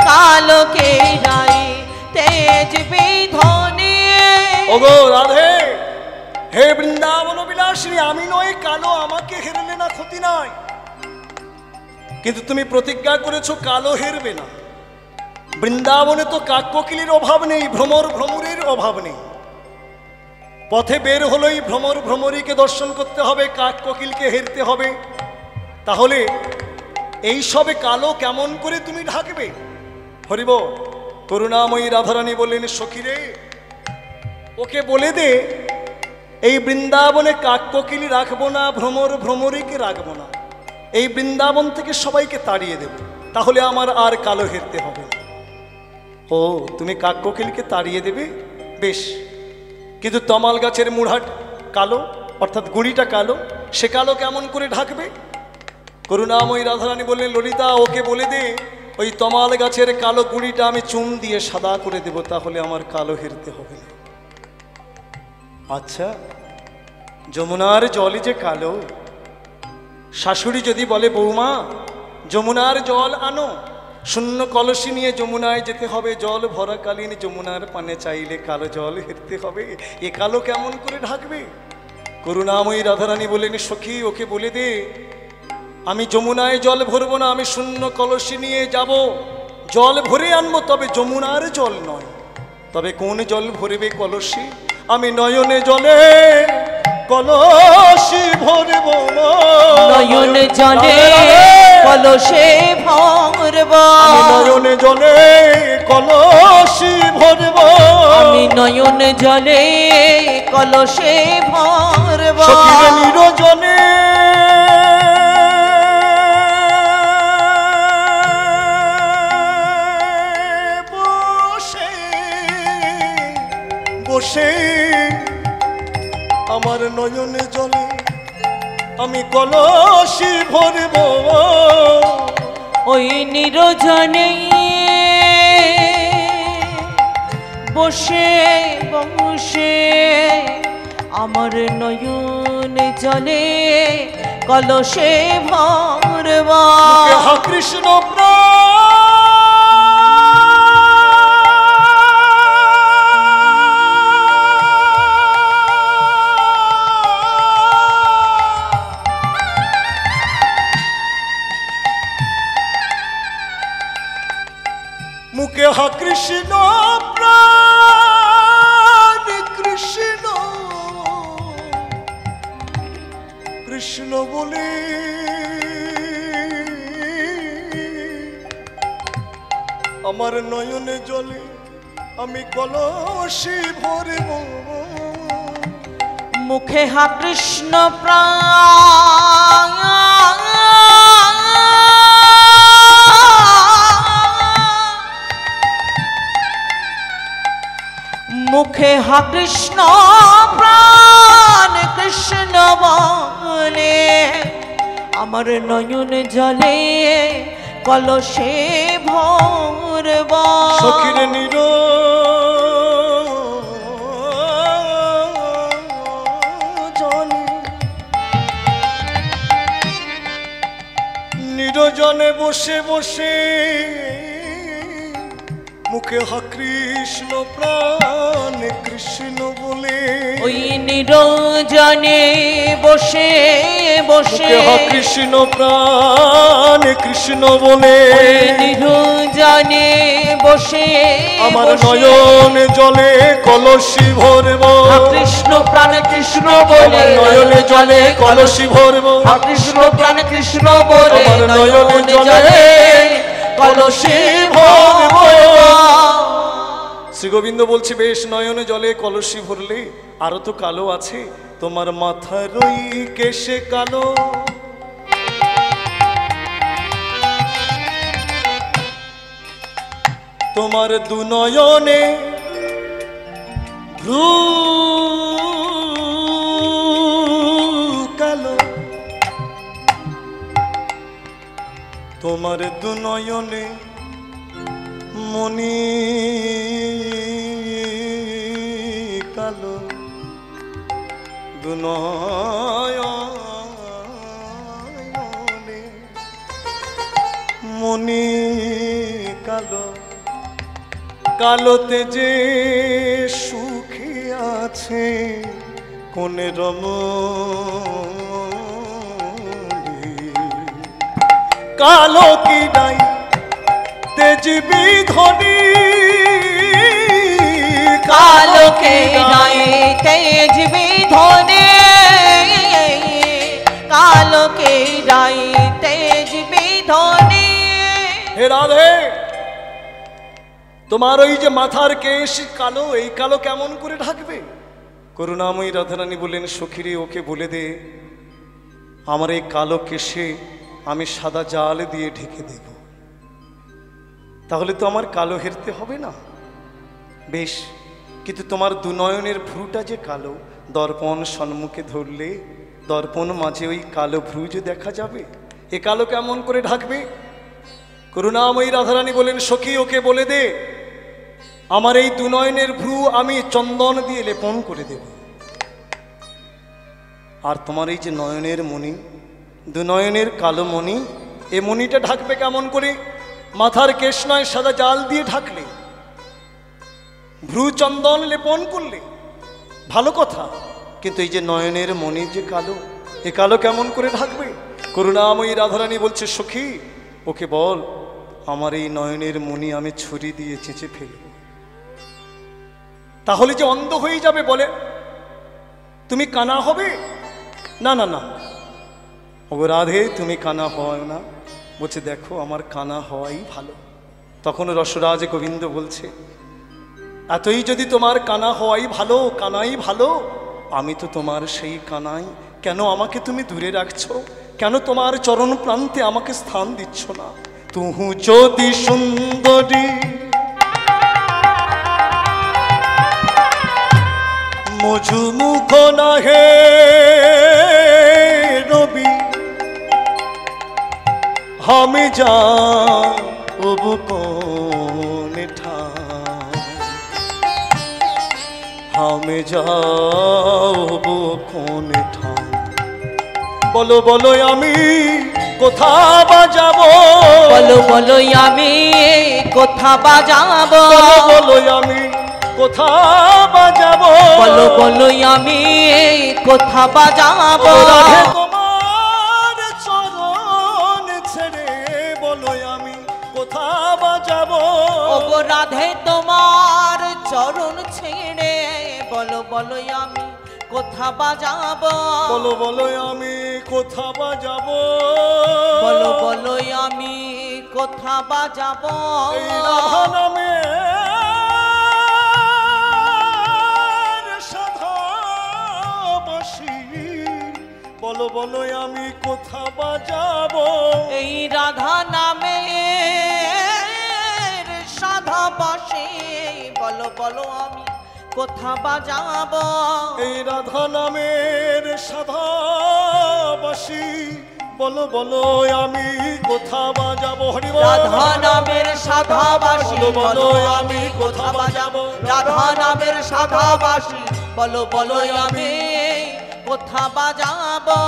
কালকে নাই তেজবি ধনে ওগো রাধে হে বৃন্দাবন বিলাসিনী আমি নয় কালো আমাকে হেরলে না ক্ষতি নাই কিন্তু তুমি প্রতিজ্ঞা করেছো কালো হেরবে না বৃন্দাবনে তো কাক কোকিলের অভাব নেই ভ্রমর ভ্রমরের অভাব নেই পথে বের হলেই ভ্রমর ভ্রমরীকে দর্শন করতে হবে কাক কোকিলকে হেরতে হবে তাহলে এই সবে কালো কেমন করে তুমি ঢাকবে হরিব করুণাময়ী রাধারানী বললেন সখীরে ওকে বলে দে এই বৃন্দাবনে কাক কোকিলি রাখবো না ভ্রমর ভ্রমরীকে রাখবো না এই বৃন্দাবন থেকে সবাইকে তাড়িয়ে দেব তাহলে আমার আর কালো হেরতে হবে না ও তুমি কাক কোকিলকে তাড়িয়ে দেবে বেশ কিন্তু তমাল গাছের মুড়াট কালো অর্থাৎ গুঁড়িটা কালো, সে কালো কেমন করে ঢাকবে? করুণাময়ী রাধারানী বললেন, ললিতা ওকে বলে দে ওই তমাল গাছের কালো গুঁড়িটা আমি চুন দিয়ে সাদা করে দেব, তাহলে আমার কালো হেরতে হবে না। আচ্ছা, যমুনার জলই যে কালো, শাশুড়ি যদি বলে বৌমা যমুনার জল আনো, শূন্য কলসি নিয়ে যমুনায় যেতে হবে, জল ভরাকালীন যমুনার পানে চাইলে কালো জল হেরতে হবে, এ কালো কেমন করে ঢাকবে? করুণাময়ী রাধারানী বললেন, সখী ওকে বলে দে আমি যমুনায় জল ভরবো না, আমি শূন্য কলসি নিয়ে যাব, জল ভরে আনবো, তবে যমুনার জল নয়। তবে কোন জল ভরবে কলসি? আমি নয়নে জলে কলসি ভরব, নয়ন জলে কলসে ভরব, আমি নয়নে জলে কলসি ভরব, আমি নয়ন জলে কলসে ভরব। সখীরে নিরজনে বসে আমার নয়নে জলে আমি কলসি ভরব, ওই নিরজনে বসে বসে আমার নয়ন জলে কলসে ভরব। হা কৃষ্ণ মুখে হা কৃষ্ণ প্রাণ কৃষ্ণ কৃষ্ণ বলে আমার নয়নে জলে আমি কলসি ভরব, মুখে হা কৃষ্ণ প্রাণ মুখে হা কৃষ্ণ প্রাণ কৃষ্ণ বলে আমার নয়ন জলে কলসে ভরব। সখীর নিরজনে বসে বসে মুখে হা কৃষ্ণ প্রাণ কৃষ্ণ বলে, ওই নিরজনে বসে বসে মুখে হা কৃষ্ণ প্রাণ কৃষ্ণ বলে, ওই নিরজনে বসে আমার বসে নয়ন জলে কলসি ভরব, কৃষ্ণ প্রাণ কৃষ্ণ বলে নয়নে জলে কলসি ভরব, কৃষ্ণ প্রাণ কৃষ্ণ বলে আমার নয়নে জলে কলসি ভরব। শ্রী গোবিন্দ বলছে, বেশ নয়নে জলে কলসি ভরলে, আরো তো কালো আছে, তোমার মাথার ওই কেশে কালো, তোমার দু নয়নে ভ্রু কালো, তোমার দু নয়নে মনি কালো, দু নয়নে মনি কালো, কালোতে যে সুখী আছে কোন রমণী, কালো কি নাই তেজবি ধনী, কালো কে নাই তেজ বিধনে, কালো কে নাই তেজ বিধনে। হে রাধে, তোমার ওই যে মাথার কেশ কালো, এই কালো কেমন করে ঢাকবে? করুণাময়ী রাধারানী বললেন, সখীরে ওকে বলে দে আমার এই কালো কেশে আমি সাদা জাল দিয়ে ঢেকে দেব, তাহলে তো আমার কালো হেরতে হবে না। বেশ, কিন্তু তোমার দুনয়নের ভ্রুটা যে কালো, দর্পণ সম্মুখে ধরলে দর্পণ মাঝে ওই কালো ভ্রুজ দেখা যাবে। এ কালো কেমন করে ঢাকবে? করুণাময়ী রাধারানী বলেন, সখী ওকে বলে দে আমার এই দুনয়নের ভ্রু আমি চন্দন দিয়ে লেপন করে দেব। আর তোমার এই যে নয়নের মণি, দুনয়নের কালো মণি, এ মণিটা ঢাকবে কেমন করে? মাথার কেশ নয়, সাদা জাল দিয়ে ঢাকলে, ভ্রু চন্দন লেপন করলে ভালো কথা, কিন্তু এই যে নয়নের মণি যে কালো, এ কালো কেমন করে ঢাকবে? করুণাময়ী রাধারানী বলছে, সখী ওকে বল আমার এই নয়নের মণি আমি ছুরি দিয়ে চেঁচে ফেলব। তাহলে যে অন্ধ হয়ে যাবে। বলে তুমি কানা হবে? না না না ও রাধে, তুমি কানা হয় না। বলছে দেখো আমার কানা হওয়াই ভালো। তখন রসরাজ গোবিন্দ বলছে, এতই যদি তোমার কানা হওয়াই ভালো, কানাই ভালো, আমি তো তোমার সেই কানাই, কেন আমাকে তুমি দূরে রাখছো? কেন তোমার চরণ প্রান্তে আমাকে স্থান দিচ্ছ না? তুহু যদি সুন্দরী মজু মুখ না হে রবি, আমি যাব কোন ঠাই, আমি যাব কোন ঠাই? বলো বলো আমি কোথা বাজাবো? বলো বলো আমি কোথা বাজাবো? বলো আমি কোথা বাজাবো? বলো বলো আমি কোথা বাজাবো? রাধে তোমার চরণ ছেড়ে বলো আমি কোথা বাজাবো? ওগো রাধে তোমার চরণ ছেড়ে বলো বলো আমি কোথা বাজাবো? বলো বলো আমি কোথা বাজাবো? বলো বলো আমি কোথা বাজাবো? এই রাধা নামে সাধাবাসী, বলো বলো আমি কোথা বাজাবো? এই রাধা নামে সাধাবাসী, বলো বলো আমি কোথা বাজাবো? এই রাধা নামের সাধাবাসী, বলো বলো আমি কোথা বাজাবো? হরি বল। রাধা নামের সাধাবাসী, বলো আমি কোথা বাজাবো? রাধা নামের সাধাবাসী, বলো বলো আমি কোথা বাজাবো?